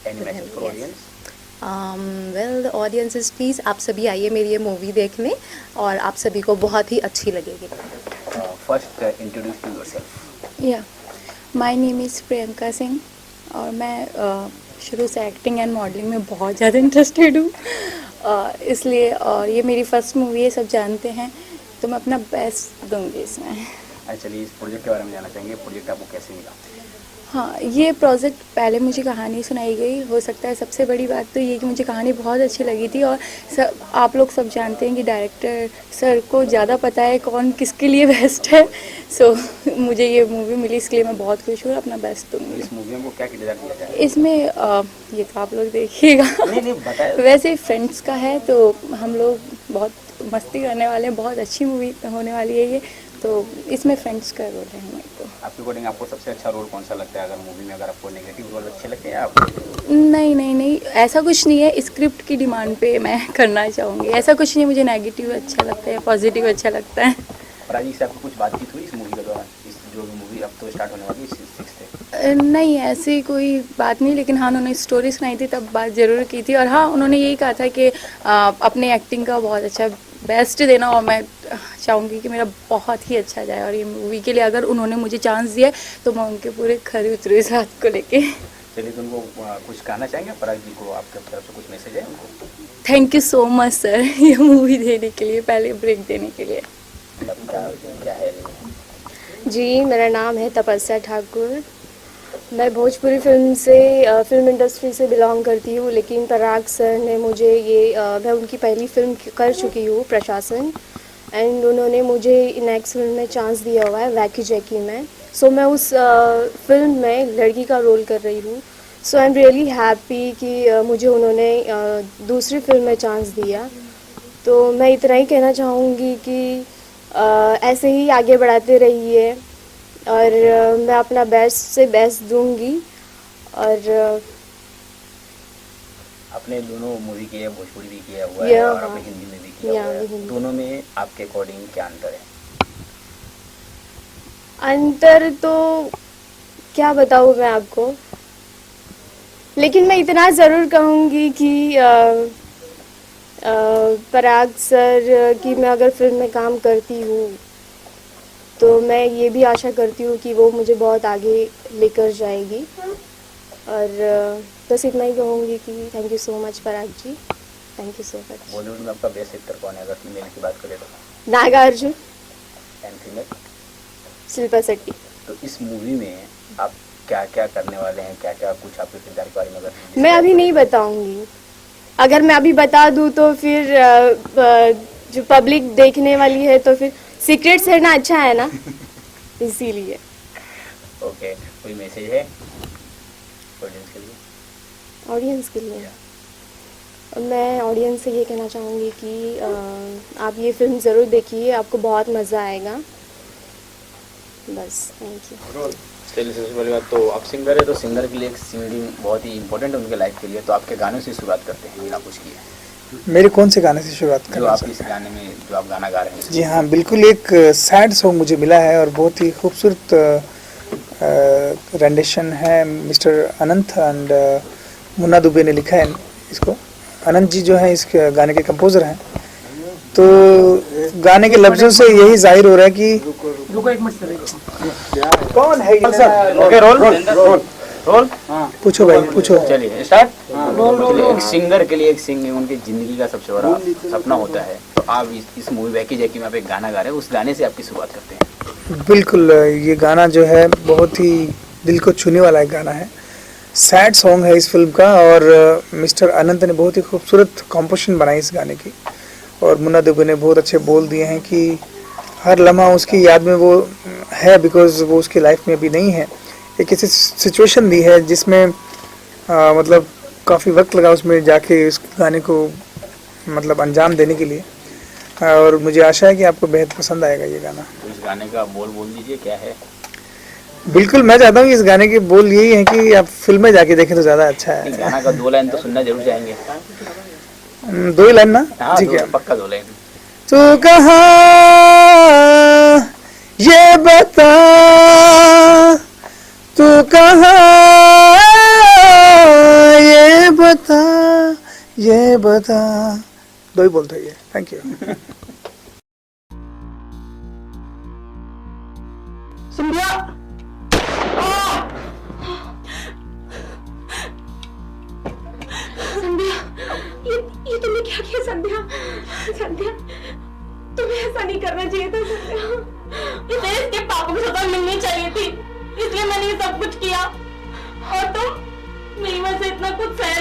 any with message him. For Yes. Audience? Well, the audience is please, आप सभी आइए मेरी ये movie देखने और आप सभी को बहुत ही अच्छी लगेगी। First introduce to yourself. या my name is Priyanka Singh और मैं शुरू से एक्टिंग एंड मॉडलिंग में बहुत ज़्यादा इंटरेस्टेड हूँ, इसलिए, और ये मेरी फर्स्ट मूवी है, सब जानते हैं, तो मैं अपना बेस्ट दूंगी इसमें। चलिए, इस प्रोजेक्ट के बारे में जानना चाहेंगे, प्रोजेक्ट आपको कैसे मिला? हाँ, ये प्रोजेक्ट पहले मुझे कहानी सुनाई गई। हो सकता है सबसे बड़ी बात तो ये कि मुझे कहानी बहुत अच्छी लगी थी, और आप लोग सब जानते हैं कि डायरेक्टर सर को ज़्यादा पता है कौन किसके लिए बेस्ट है। सो मुझे ये मूवी मिली, इसके लिए मैं बहुत खुश हूँ, अपना बेस्ट दूंगी। इस मूवी में को क्या किरदार दिया जाए? इसमें ये तो आप लोग देखिएगा। नहीं बताया। वैसे फ्रेंड्स का है तो हम लोग बहुत मस्ती करने वाले हैं, बहुत अच्छी मूवी होने वाली है ये, तो इसमें फ्रेंड्स का रोल है हमें। तो आपके अकॉर्डिंग आपको सबसे अच्छा रोल कौन सा लगता है अगर मूवी में, अगर आपको नेगेटिव रोल अच्छे लगते हैं आपको? नहीं, ऐसा कुछ नहीं है, स्क्रिप्ट की डिमांड पे मैं करना चाहूँगी, ऐसा कुछ नहीं। मुझे नेगेटिव अच्छा लगता है, पॉजिटिव अच्छा लगता है। पराजी से आपको कुछ बातचीत हुई इस मूवी के दौरान? इस जो भी मूवी अब तो स्टार्ट होने वाली है 6 से? नहीं, ऐसी कोई बात नहीं, लेकिन हाँ उन्होंने स्टोरी सुनाई थी तब बात ज़रूर की थी। और हाँ, उन्होंने यही कहा था कि अपने एक्टिंग का बहुत अच्छा बेस्ट देना, और मैं चाहूँगी कि मेरा बहुत ही अच्छा जाए। और ये मूवी के लिए अगर उन्होंने मुझे चांस दिया तो मैं उनके पूरे खरी उतरू इस बात को लेके। चलिए, तो उनको कुछ कहना चाहेंगे पराग जी को, आपके तरफ से कुछ मैसेज है उनको? Thank you so much sir, ये मूवी देने के लिए, पहले ब्रेक देने के लिए। क्या है? जी, मेरा नाम है तपस्या ठाकुर। मैं भोजपुरी फिल्म इंडस्ट्री से बिलोंग करती हूँ, लेकिन पराग सर ने मुझे मैं उनकी पहली फिल्म कर चुकी हूँ, प्रशासन, एंड उन्होंने मुझे नेक्स्ट फिल्म में चांस दिया हुआ है, वैकी जैकी में। सो मैं उस फिल्म में लड़की का रोल कर रही हूँ। सो आई एम रियली हैप्पी कि मुझे उन्होंने दूसरी फिल्म में चांस दिया। तो मैं इतना ही कहना चाहूँगी कि ऐसे ही आगे बढ़ाते रहिए, और मैं अपना बेस्ट से बेस्ट दूंगी। और आपने दोनों मूवी किए, भोजपुरी भी किया हुआ है और आपने हिंदी में भी किया हुआ है, दोनों में आपके अकॉर्डिंग क्या अंतर है? अंतर तो क्या बताऊँ मैं आपको, लेकिन मैं इतना ज़रूर कहूँगी कि पराग सर की मैं अगर फिल्म में काम करती हूँ तो मैं ये भी आशा करती हूँ कि वो मुझे बहुत आगे लेकर जाएगी। और बस इतना ही कहूँगी कि thank you so much Parag ji, thank you so much. Bollywood में आपका बेस्ट एक्टर कौन है अगर फीमेल की बात करें तो? नागार्जुन। And female? शिल्पा शेट्टी। तो इस मूवी में आप क्या क्या करने वाले हैं, क्या क्या कुछ आपके किरदार के बारे में अगर? मैं अभी नहीं बताऊंगी, अगर मैं अभी बता दूं तो फिर जो पब्लिक देखने वाली है तो फिर सीक्रेट्स रहना अच्छा है ना, इसीलिए। ओके, कोई मैसेज है ऑडियंस के लिए? ऑडियंस के लिए मैं ऑडियंस से ये कहना चाहूँगी कि आप ये फिल्म ज़रूर देखिए, आपको बहुत मज़ा आएगा। बस, थैंक यू। चलिए, सबसे पहली बात तो आप सिंगर है, तो सिंगर के लिए एक सिंगिंग बहुत ही इंपॉर्टेंट है उनके लाइफ के लिए, तो आपके गानों से शुरुआत करते हैं बिना कुछ किए। मेरे कौन से गाने से शुरुआत जो आप इस गाने में जो आप गाना गा रहे हैं? जी हाँ, बिल्कुल एक सैड सॉन्ग मुझे मिला है और बहुत ही खूबसूरत रेंडिशन है। Mister Anant and Munna Dubey ने लिखा है इसको। अनंत जी जो है इस गाने के कंपोजर हैं। तो गाने के लफ्जों से यही जाहिर हो रहा है कि कौन है ये? ओके, रोल पूछो भाई, पूछो। चलिए स्टार्ट। एक सिंगर के लिए एक सिंगिंग उनकी जिंदगी का सबसे बड़ा सपना होता है, तो आप इस मूवी वैकी जैकी में आप एक गाना गा रहे हैं, उस गाने से आपकी शुरुआत करते हैं। बिल्कुल, ये गाना जो है बहुत ही दिल को छूने वाला एक गाना है। सैड सॉन्ग है इस फिल्म का, और मिस्टर अनंत ने बहुत ही खूबसूरत कॉम्पोजिशन बनाई इस गाने की, और मुन्ना दुबे ने बहुत अच्छे बोल दिए हैं कि हर लम्हा उसकी याद में वो है, बिकॉज वो उसकी लाइफ में अभी नहीं है। एक ऐसी सिचुएशन दी है जिसमें मतलब काफ़ी वक्त लगा उसमें जाके इस गाने को मतलब अंजाम देने के लिए, और मुझे आशा है कि आपको बेहद पसंद आएगा ये गाना। तो इस गाने का बोल दीजिए, क्या है? बिल्कुल, मैं चाहता हूँ कि इस गाने के बोल यही है कि आप फिल्म में जाके देखें तो ज़्यादा अच्छा है। गाना का 2 लाइन तो सुनना जरूर चाहेंगे। 2 ही लाइन ना? हाँ, ठीक है, पक्का 2 लाइन। तू कहाँ ये बता, तू कहाँ ये बता, ये बता। 2 ही बोलते हैं। Thank you. संध्या, संध्या, ये तुमने क्या किया? संध्या, संध्या, तुम्हें ऐसा नहीं करना चाहिए था संध्या। इसे इसके पापा को सजा मिलनी चाहिए थी, इसलिए मैंने ये सब कुछ किया।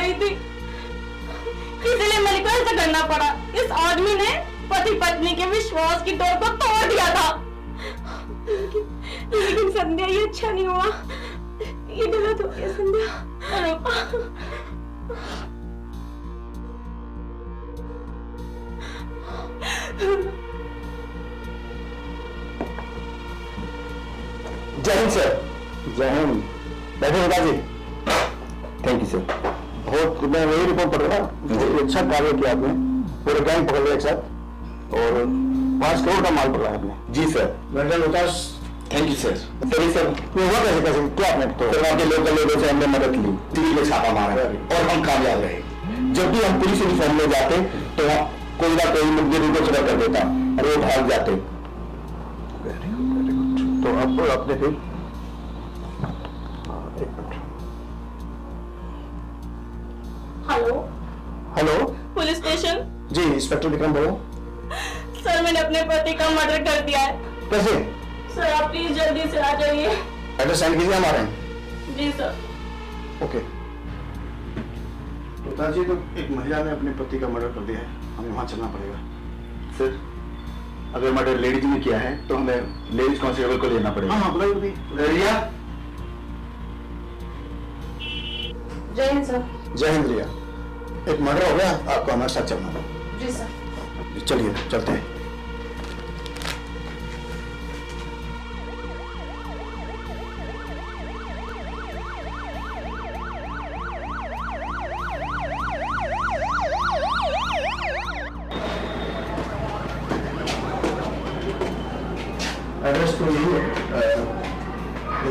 रही थी, इसलिए मेरे को ऐसा करना पड़ा। इस आदमी ने पति पत्नी के विश्वास की डोर को तोड़ दिया था। लेकिन संध्या ये अच्छा नहीं हुआ, ये गलत हो गया संध्या। जय हिंद सर। जय हिंद। बैठे पिताजी। Thank you sir. बहुत मैं वही रिपोर्ट पढ़ रहा था, अच्छा कार्य किया आपने, पूरे गैंग पकड़ लिया एक साथ और 5 करोड़ का माल पकड़ा है आपने। जी सर। Thank you sir. सही सर, ये हुआ कैसे कैसे क्या आपने? तो सर आपके लोकल लोगों से हमने मदद ली, 3 लोग छापा मारा और हम कामयाब रहे। जब भी हम पुलिस यूनिफॉर्म में जाते तो कोई ना कोई मुद्दे को चुरा कर देता और वो भाग जाते। Very good. तो अब अपने फिर हेलो हेलो, पुलिस स्टेशन। जी इंस्पेक्टर विक्रम बोलो। सर मैंने अपने पति का मर्डर कर दिया है। कैसे? सर आप प्लीज जल्दी से आ जाइए। एड्रेस साइन कीजिए हमारे। जी सर। ओके। पिताजी, तो एक महिला ने अपने पति का मर्डर कर दिया है, हमें वहां चलना पड़ेगा। सर अगर मर्डर लेडीज ने किया है तो हमें लेडीज कांस्टेबल को लेना पड़ेगा। हाँ रिया। जय हिंद सर। जय हिंद रिया। एक मर्डर हो गया, आपको हमारे साथ चलना होगा। जी सर। चलिए चलते हैं। एड्रेस तो यही है।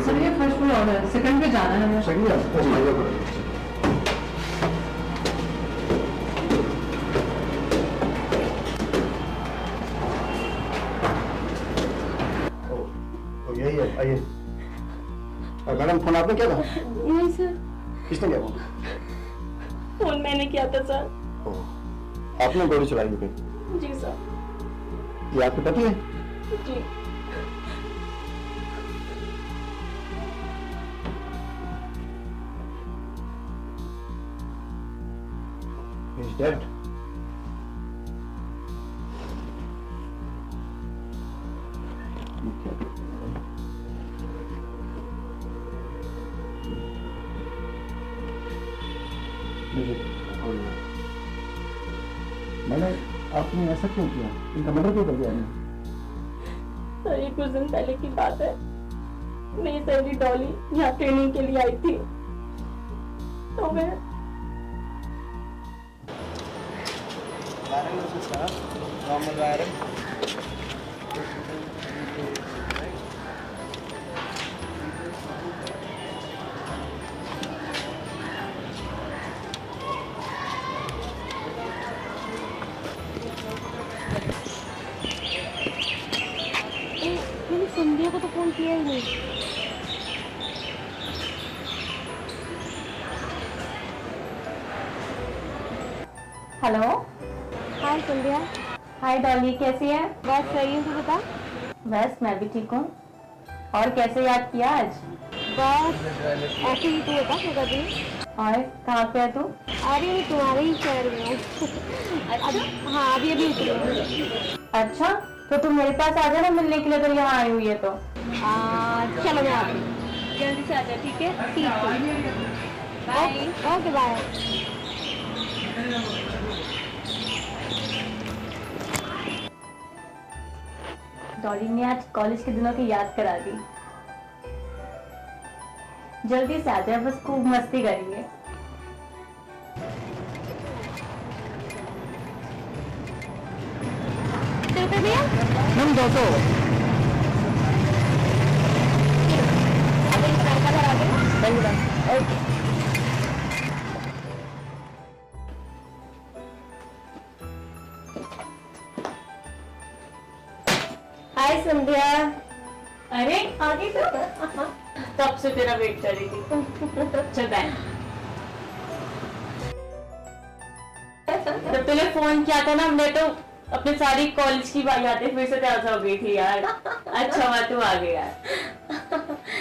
सर ये फर्स्ट फ्लोर ऑर्डर है, सेकंड पे जाना है हमें। सही है। तो यही है, आइए। मैडम फोन आपने किया था? नहीं सर। किसने किया फोन? फोन मैंने किया था सर। आपने गोली चलाई थी? जी सर। ये आपके पति है? जी। He's dead. मैंने आपने ऐसा क्यों किया? इनका मर्डर क्यों कर दिया आपने? सर ये कुछ दिन पहले की बात है, मेरी सहेली डॉली यहाँ ट्रेनिंग के लिए आई थी, तो मैं मैंने संध्या को तो फोन किया ही नहीं। हेलो। हाय संध्या। हाय डॉली, कैसी है? बस सही हूँ, तू बता। बस मैं भी ठीक हूँ। और कैसे याद किया आज? बस ऐसे ही, तू बता क्या कर रही है? और कहाँ पे है तू? आ रही हूँ तुम्हारे ही शहर में हूँ। हाँ अभी अभी उतरी हूँ। अच्छा, तो तुम मेरे पास आ जाना मिलने के लिए, तो यहाँ आई हुई है तो। चलो मैं आ रही हूँ, जल्दी से आ जा। ठीक है? ठीक है, बाय। Okay bye. डॉली ने आज कॉलेज के दिनों की याद करा दी। जल्दी से आ जाए, बस खूब मस्ती करेंगे। हम 200। ओके। हाय संध्या। अरे आ गई तो? तब से तेरा वेट कर रही थी। चल बैठ। जब तूने फोन किया था ना, हमने तो अपने सारी कॉलेज की यादें फिर से ताजा हो गई थी यार। अच्छा हुआ तू आ गया यार।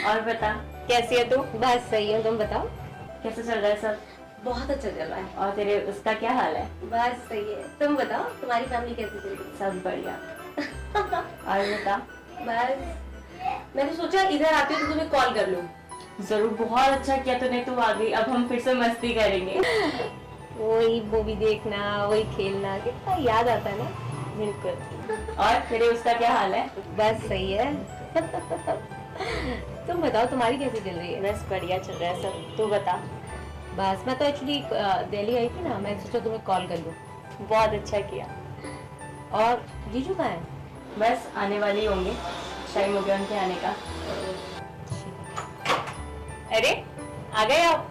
और बता, कैसी है तू? बस सही हूँ, तुम बताओ। कैसे चल रहा है सब? बहुत अच्छा चल रहा है। और तेरे उसका क्या हाल है? बस सही है। तुम बताओ तुम्हारी फैमिली कैसी चल रही है? सब बढ़िया। और बता। बस मैंने सोचा इधर आती हूँ तो तुम्हें कॉल कर लूँ। जरूर, बहुत अच्छा किया तूने, तू आ गई। अब हम फिर से मस्ती करेंगे। वही मूवी देखना, वही खेलना, कितना याद आता है ना। बिल्कुल। और तेरे उसका क्या हाल है? बस सही है। तुम बताओ तुम्हारी कैसी चल रही है? बस बढ़िया चल रहा है सब। तू बता। बस मैं तो एक्चुअली दिल्ली आई थी ना, मैं सोचा तुम्हें कॉल कर लूँ। बहुत अच्छा किया। और जीजू कहाँ है? बस आने वाले ही होंगे, टाइम हो गया उनके आने का। अरे आ गए आप।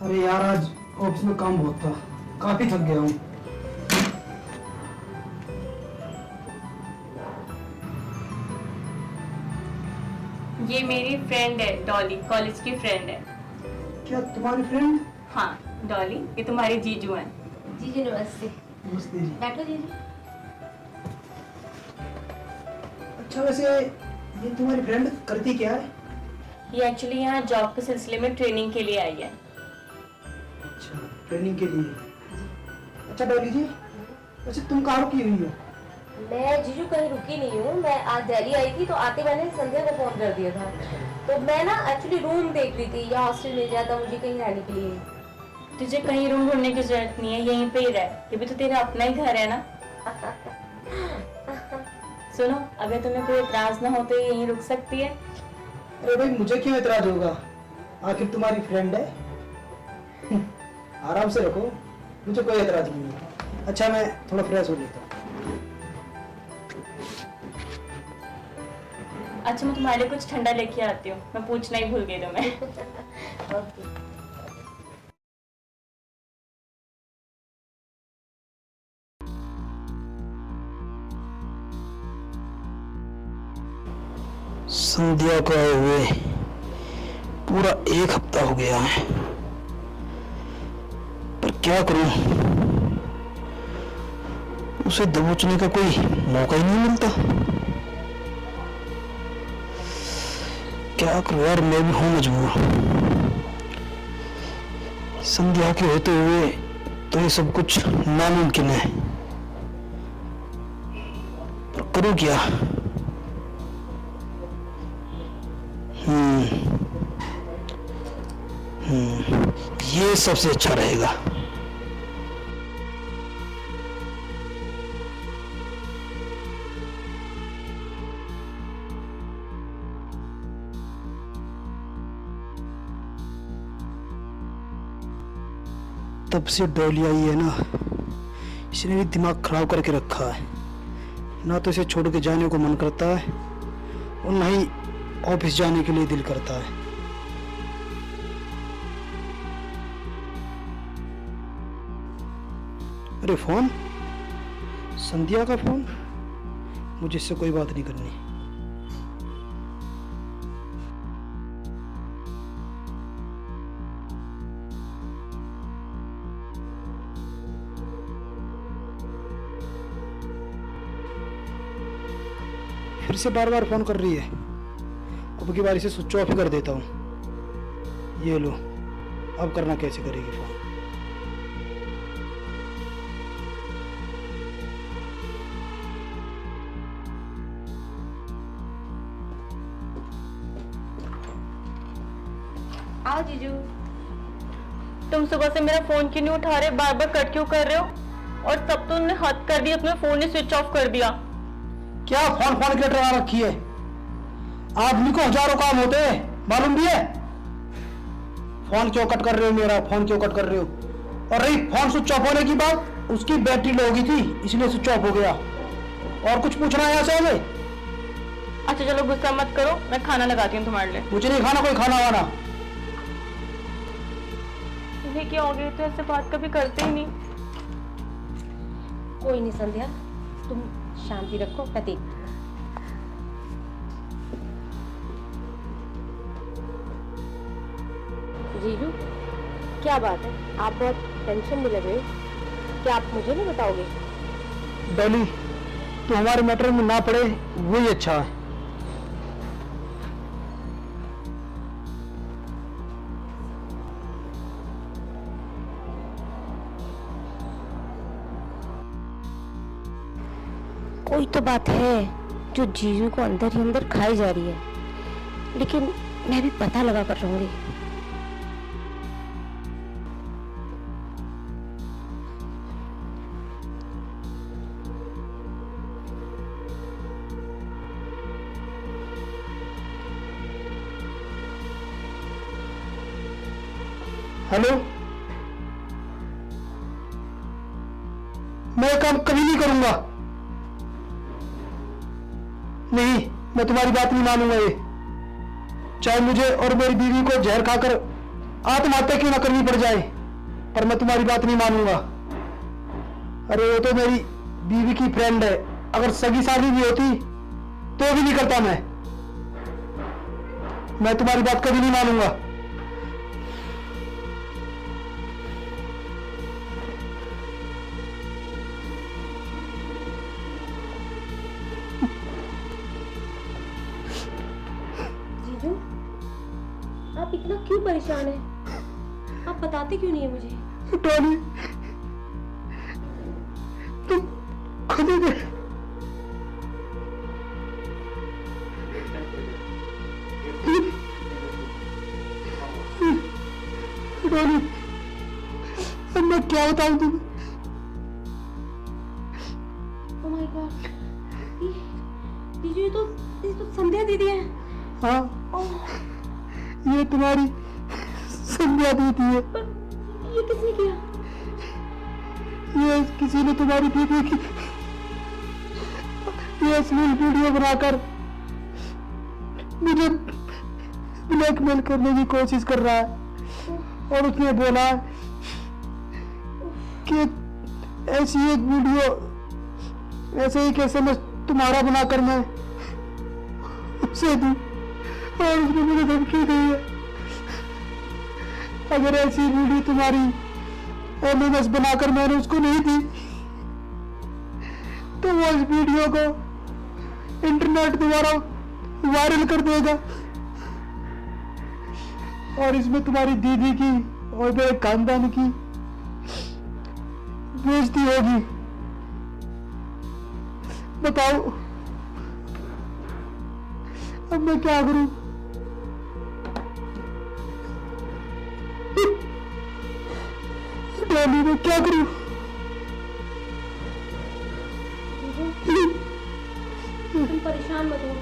अरे यार, आज ऑफिस में काम बहुत था, काफी थक गया हूँ। ये मेरी फ्रेंड है डॉली, कॉलेज की फ्रेंड है। क्या तुम्हारी फ्रेंड? हाँ डॉली, ये तुम्हारे जीजू हैं। जीजू नमस्ते। नमस्ते जी। बैठो जीजू। अच्छा, वैसे ये तुम्हारी फ्रेंड करती क्या है? ये एक्चुअली यहाँ जॉब के सिलसिले में ट्रेनिंग के लिए आई है। अच्छा, ट्रेनिंग के लिए। अच्छा डॉली जी, वैसे तुम कहाँ रुकी हुई हो? मैं जीजू कहीं रुकी नहीं हूँ। मैं आज दिल्ली आई थी तो आते मैंने संध्या को फोन कर दिया था। तो मैं ना एक्चुअली रूम देख रही थी या हॉस्टल मिल जाता मुझे कहीं रहने के लिए। तुझे कहीं रूम ढूंढने की जरूरत नहीं है, यहीं पे ही रह। ये भी तो तेरा अपना ही घर है ना। सुनो, अगर तुम्हें कोई एतराज ना हो तो ये यहीं रुक सकती है। अरे भाई, मुझे क्यों एतराज होगा? आखिर तुम्हारी फ्रेंड है। आराम से रखो, मुझे कोई एतराज नहीं है। अच्छा, मैं थोड़ा फ्रेश हो लेता हूँ। अच्छा, मैं तुम्हारे लिए कुछ ठंडा लेके आती हूँ, मैं पूछना ही भूल गई तुम्हें। ओके। संध्या को आए हुए पूरा 1 हफ्ता हो गया है, पर क्या करूं, उसे दबोचने का कोई मौका ही नहीं मिलता। क्या करूं यार, मैं भी हूं मजबूर। संध्या के होते हुए तो ये सब कुछ नामुमकिन है, पर करूं क्या? ये सबसे अच्छा रहेगा। तब से डॉली आई है ना, इसने भी दिमाग खराब करके रखा है। ना तो इसे छोड़ के जाने को मन करता है और ना ही ऑफिस जाने के लिए दिल करता है। अरे फोन, संध्या का फोन। मुझे इससे कोई बात नहीं करनी। फिर से बार बार फोन कर रही है। अब की बार इसे स्विच ऑफ ही कर देता हूँ। ये लो, अब करना कैसे करेगी फोन। आओ जीजू। तुम सुबह से मेरा फोन क्यों नहीं उठा रहे, बार बार कट क्यों कर रहे हो? और तब तो उन्होंने हद कर दिया, तुम्हें फोन ने स्विच ऑफ कर दिया। क्या फोन फोन के डरा रखी है? आदमी को हजारों काम होते हैं, मालूम भी है। फोन क्यों कट कर रहे हो मेरा? फोन क्यों कट कर रहे हो? और रही फोन स्विच ऑफ होने की बात, उसकी बैटरी लो गई थी इसलिए स्विच ऑफ हो गया। और कुछ पूछना है यहाँ से आगे? अच्छा चलो गुस्सा मत करो, मैं खाना लगाती हूँ तुम्हारे लिए। मुझे नहीं खाना कोई खाना वाना। तुम्हें क्या हो गया, तो ऐसे बात कभी करते ही नहीं। कोई नहीं संध्या, तुम शांति रखो, मैं देखती हूँ। जीजू, क्या बात है? आप बहुत टेंशन में लग रहे हो। क्या आप मुझे नहीं बताओगे? डॉली, तो हमारे मैटर में ना पड़े वही अच्छा है। कोई तो बात है जो जीजू को अंदर ही अंदर खाई जा रही है, लेकिन मैं भी पता लगा कर रहूंगी। हेलो, मैं ये काम कभी नहीं करूंगा। नहीं, मैं तुम्हारी बात नहीं मानूंगा। ये चाहे मुझे और मेरी बीवी को जहर खाकर आत्महत्या क्यों ना करनी पड़ जाए, पर मैं तुम्हारी बात नहीं मानूंगा। अरे वो तो मेरी बीवी की फ्रेंड है, अगर सगी शादी भी होती तो भी नहीं करता मैं तुम्हारी बात कभी नहीं मानूंगा। जीजू, आप इतना क्यों परेशान हैं? आप बताते क्यों नहीं है मुझे? टोनी, तुम खुद ही टोनी, अब मैं क्या बताऊं तुम्हें? Oh my God, जीजू ये तो संध्या दीदी है। हाँ, ये तुम्हारी संध्या दीदी है। पर ये किसने किया? ये किसी ने तुम्हारी दीदी की ये अश्लील वीडियो बनाकर मुझे ब्लैकमेल करने की कोशिश कर रहा है, और उसने बोला कि ऐसी एक वीडियो ऐसे ही कैसे मैं तुम्हारा बनाकर मैं उसे दूं, और उसने मुझे धमकी दी है अगर ऐसी वीडियो तुम्हारी एमएमएस बनाकर मैंने उसको नहीं दी तो वो इस वीडियो को इंटरनेट द्वारा वायरल कर देगा, और इसमें तुम्हारी दीदी की और मेरे खानदान की बेइज्जती होगी। बताओ अब मैं क्या करूं? डैडी, मैं क्या करूं? तुम परेशान मत हो।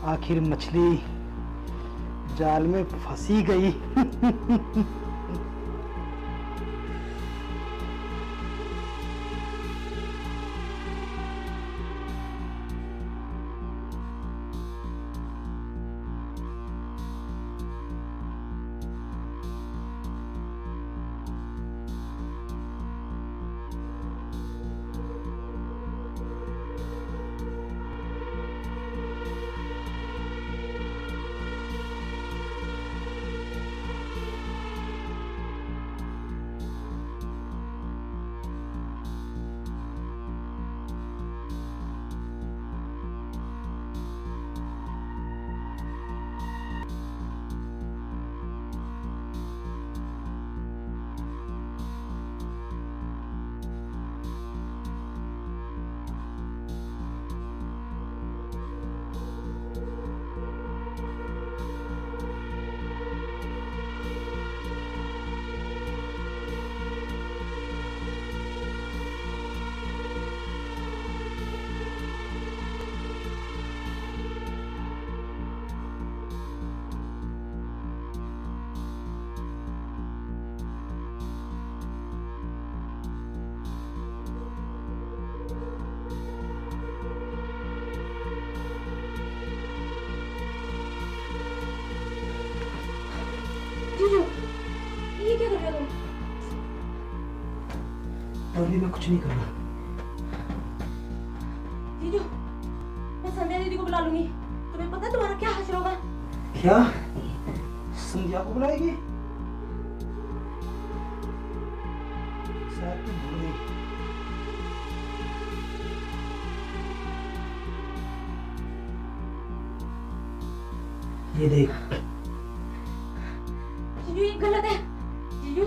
आखिर मछली जाल में फंसी गई। जीजू, ये क्या कर रहे हो तुम? डॉली मैं कुछ नहीं कर रहा। जीजू, मैं संध्या दीदी को बुला लूंगी। तुम्हें पता है तुम्हारा क्या हासिल होगा? क्या संध्या को बुलाएगी? शायद तू भूल गई। ये देख, जीजू ये गलत है। जीजू,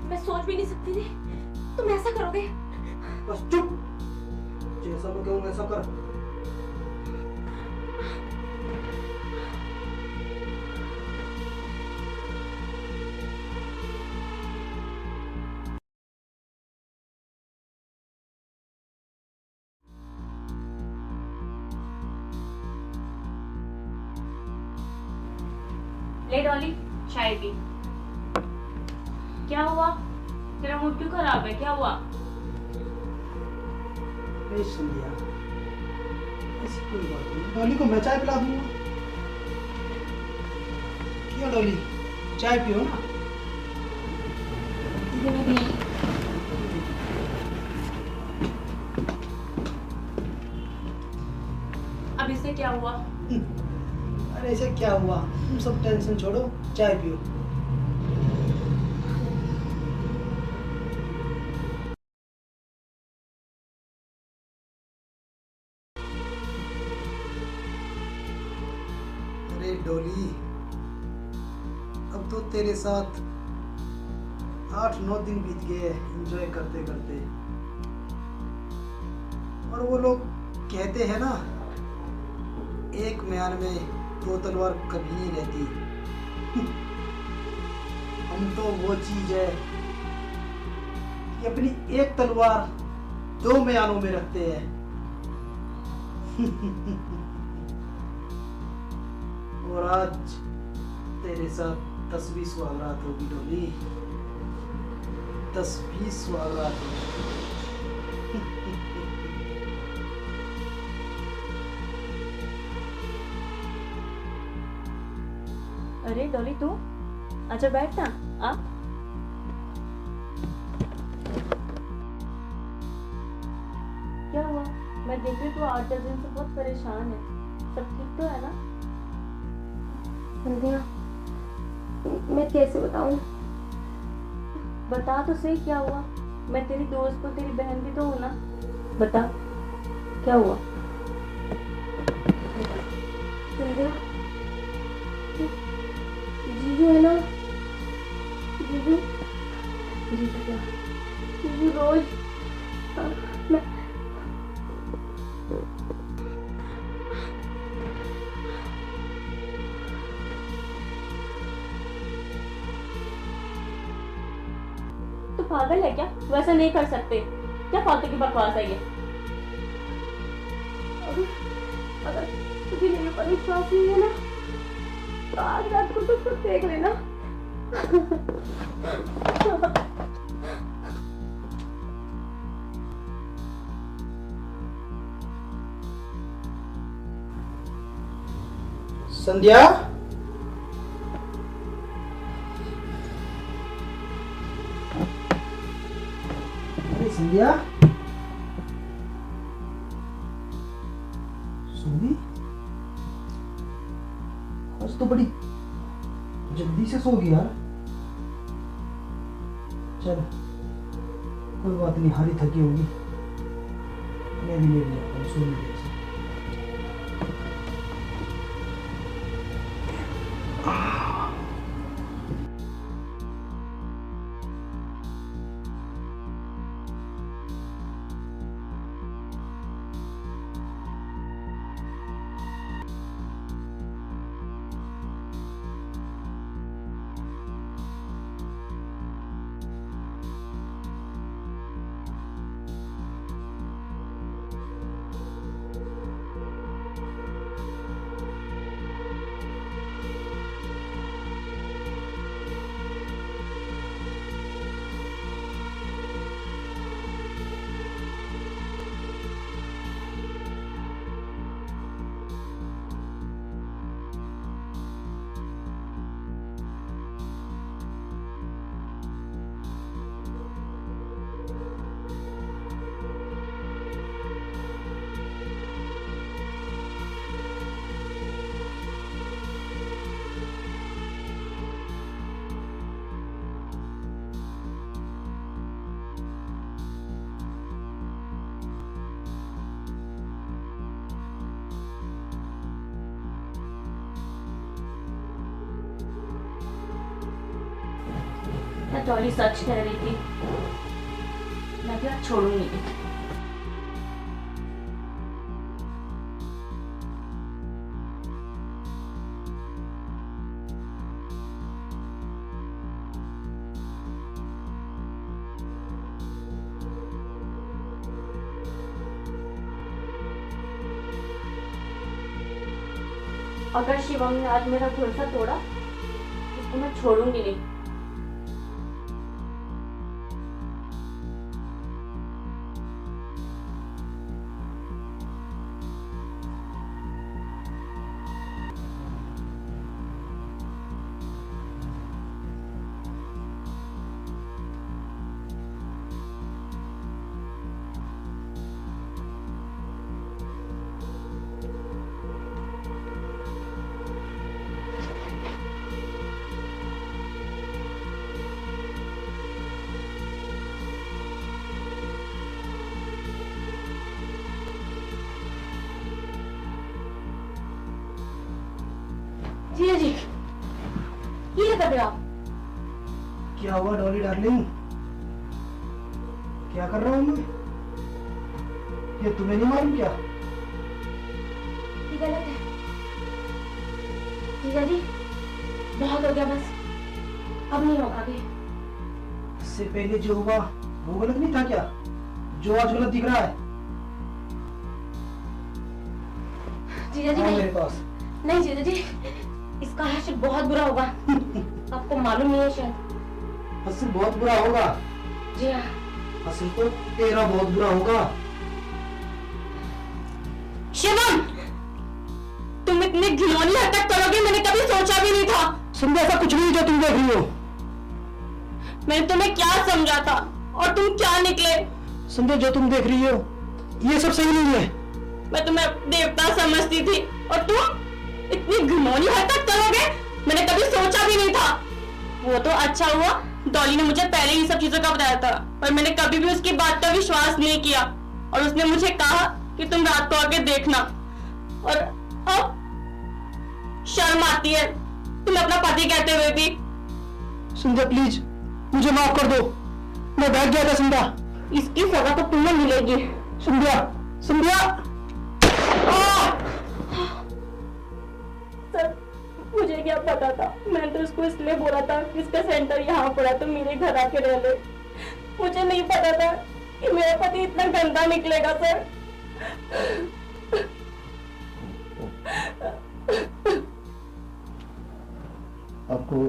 मैं सोच भी नहीं सकती थी तुम ऐसा करोगे। बस चुप। जैसा मैं कहूँ वैसा कर। ले डॉली, चाय पी। क्या हुआ? तेरा मूड क्यों खराब है? क्या हुआ? नहीं संध्या, ऐसी कोई बात नहीं। डॉली को मैं चाय पिला दूंगा। क्यों डॉली, चाय पियो ना। अब इससे क्या हुआ? अरे ऐसे क्या हुआ, तुम सब टेंशन छोड़ो, चाय पियो। अरे डोली, अब तो तेरे साथ 8-9 दिन बीत गए एंजॉय करते करते। और वो लोग कहते हैं ना, एक म्यान में 2 तलवार कभी नहीं रहती। हम तो वो चीज है कि अपनी एक तलवार 2 म्यानों में रखते हैं। और आज तेरे साथ 10-20 सुहागरात होगी डोली, 10-20 सुहागरात होगी। अरे डॉली तू, अच्छा बैठ ना। आ क्या हुआ? मैं देख रही तू 8-10 दिन से बहुत परेशान है। सब ठीक तो है ना? संध्या, मैं कैसे बताऊं? बता तो सही क्या हुआ। मैं तेरी दोस्त को, तेरी बहन भी तो हूं ना। बता क्या हुआ? संध्या, जीजू है ना? जीजू, जीजू क्या? जीजू रोज मैं तू पागल है क्या? वैसा नहीं कर सकते। क्या फालतू की बकवास है ये? अगर तुझे मेरे पर विश्वास नहीं है ना तो आज रात को तो खुद देख लेना। संध्या, अरे संध्या, सोनी आज तो बड़ी जल्दी से सो गई यार। चल कोई बात नहीं, हारी थकी होगी, मैं भी ले जाता हूँ सोने के लिए। डॉली सच कह रही थी, मैं भी अब छोड़ूंगी नहीं। अगर शिवम ने आज मेरा भरोसा तोड़ा तो मैं छोड़ूंगी नहीं। जी जी, ये कर रहे हो आप? क्या हुआ डॉली डार्लिंग, क्या कर रहा हूँ मैं? ये तुम्हें नहीं मालूम क्या? ये गलत है जीजा जी, बहुत हो गया, बस अब नहीं होगा आगे। इससे पहले जो हुआ वो गलत नहीं था क्या, जो आज गलत दिख रहा है? जीजा जी आओ नहीं, मेरे पास। नहीं जीजा जी, इसका हाशिर बहुत बुरा होगा। आपको मालूम नहीं है शायद। असल बहुत बुरा होगा? जी हाँ। असल तो तेरा बहुत बुरा होगा। शिवम, तुम इतनी घिनौनी हरकत करोगे मैंने कभी सोचा भी नहीं था। संध्या, ऐसा कुछ नहीं जो तुम देख रही हो। मैंने तुम्हें क्या समझा था और तुम क्या निकले? संध्या, जो तुम देख रही हो ये सब सही नहीं है। मैं तुम्हें देवता समझती थी और तुम इतनी घिनौनी हरकत करोगे मैंने कभी सोचा भी नहीं था। वो तो अच्छा हुआ डॉली ने मुझे पहले ही सब चीजों का बताया था, पर मैंने कभी भी उसकी बात का विश्वास नहीं किया और उसने मुझे कहा कि तुम रात को आके देखना, और अब शर्म आती है तुम अपना पति कहते हुए भी। संध्या प्लीज मुझे माफ कर दो, मैं बैठ गया था। संध्या, इसकी सजा तो तुम्हें मिलेगी। संध्या, संध्या। सर, मुझे क्या पता था, मैंने तो उसको इसलिए बोला था कि इसका सेंटर यहाँ पड़ा तो मेरे घर आके रह ले। मुझे नहीं पता था कि मेरा पति इतना गंदा निकलेगा। सर आपको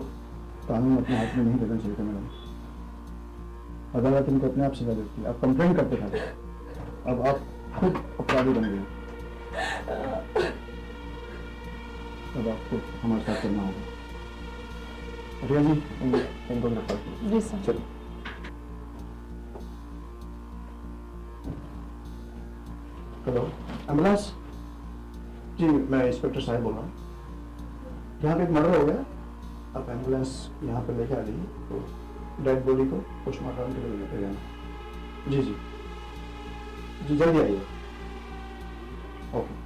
कानून अपने हाथ में नहीं लेना चाहिए था मैडम। अदालत इनको अपने आप सजा देती है। आप कंप्लेंट करते थे, अब आप खुद अपराधी बन गए। अब आपको हमारे साथ चलना होगा। रिया जी, इनको गिरफ्तार करो। जी सर। चलो। हेलो, एम्बुलेंस जी, मैं इंस्पेक्टर साहब बोल रहा हूँ। यहाँ पे एक मर्डर हो गया, आप एम्बुलेंस यहाँ पे लेके आ जाइए, तो डेड बॉडी को पोस्टमार्टम के लिए लेके जाना। जी जी जी, जल्दी आइए। ओके।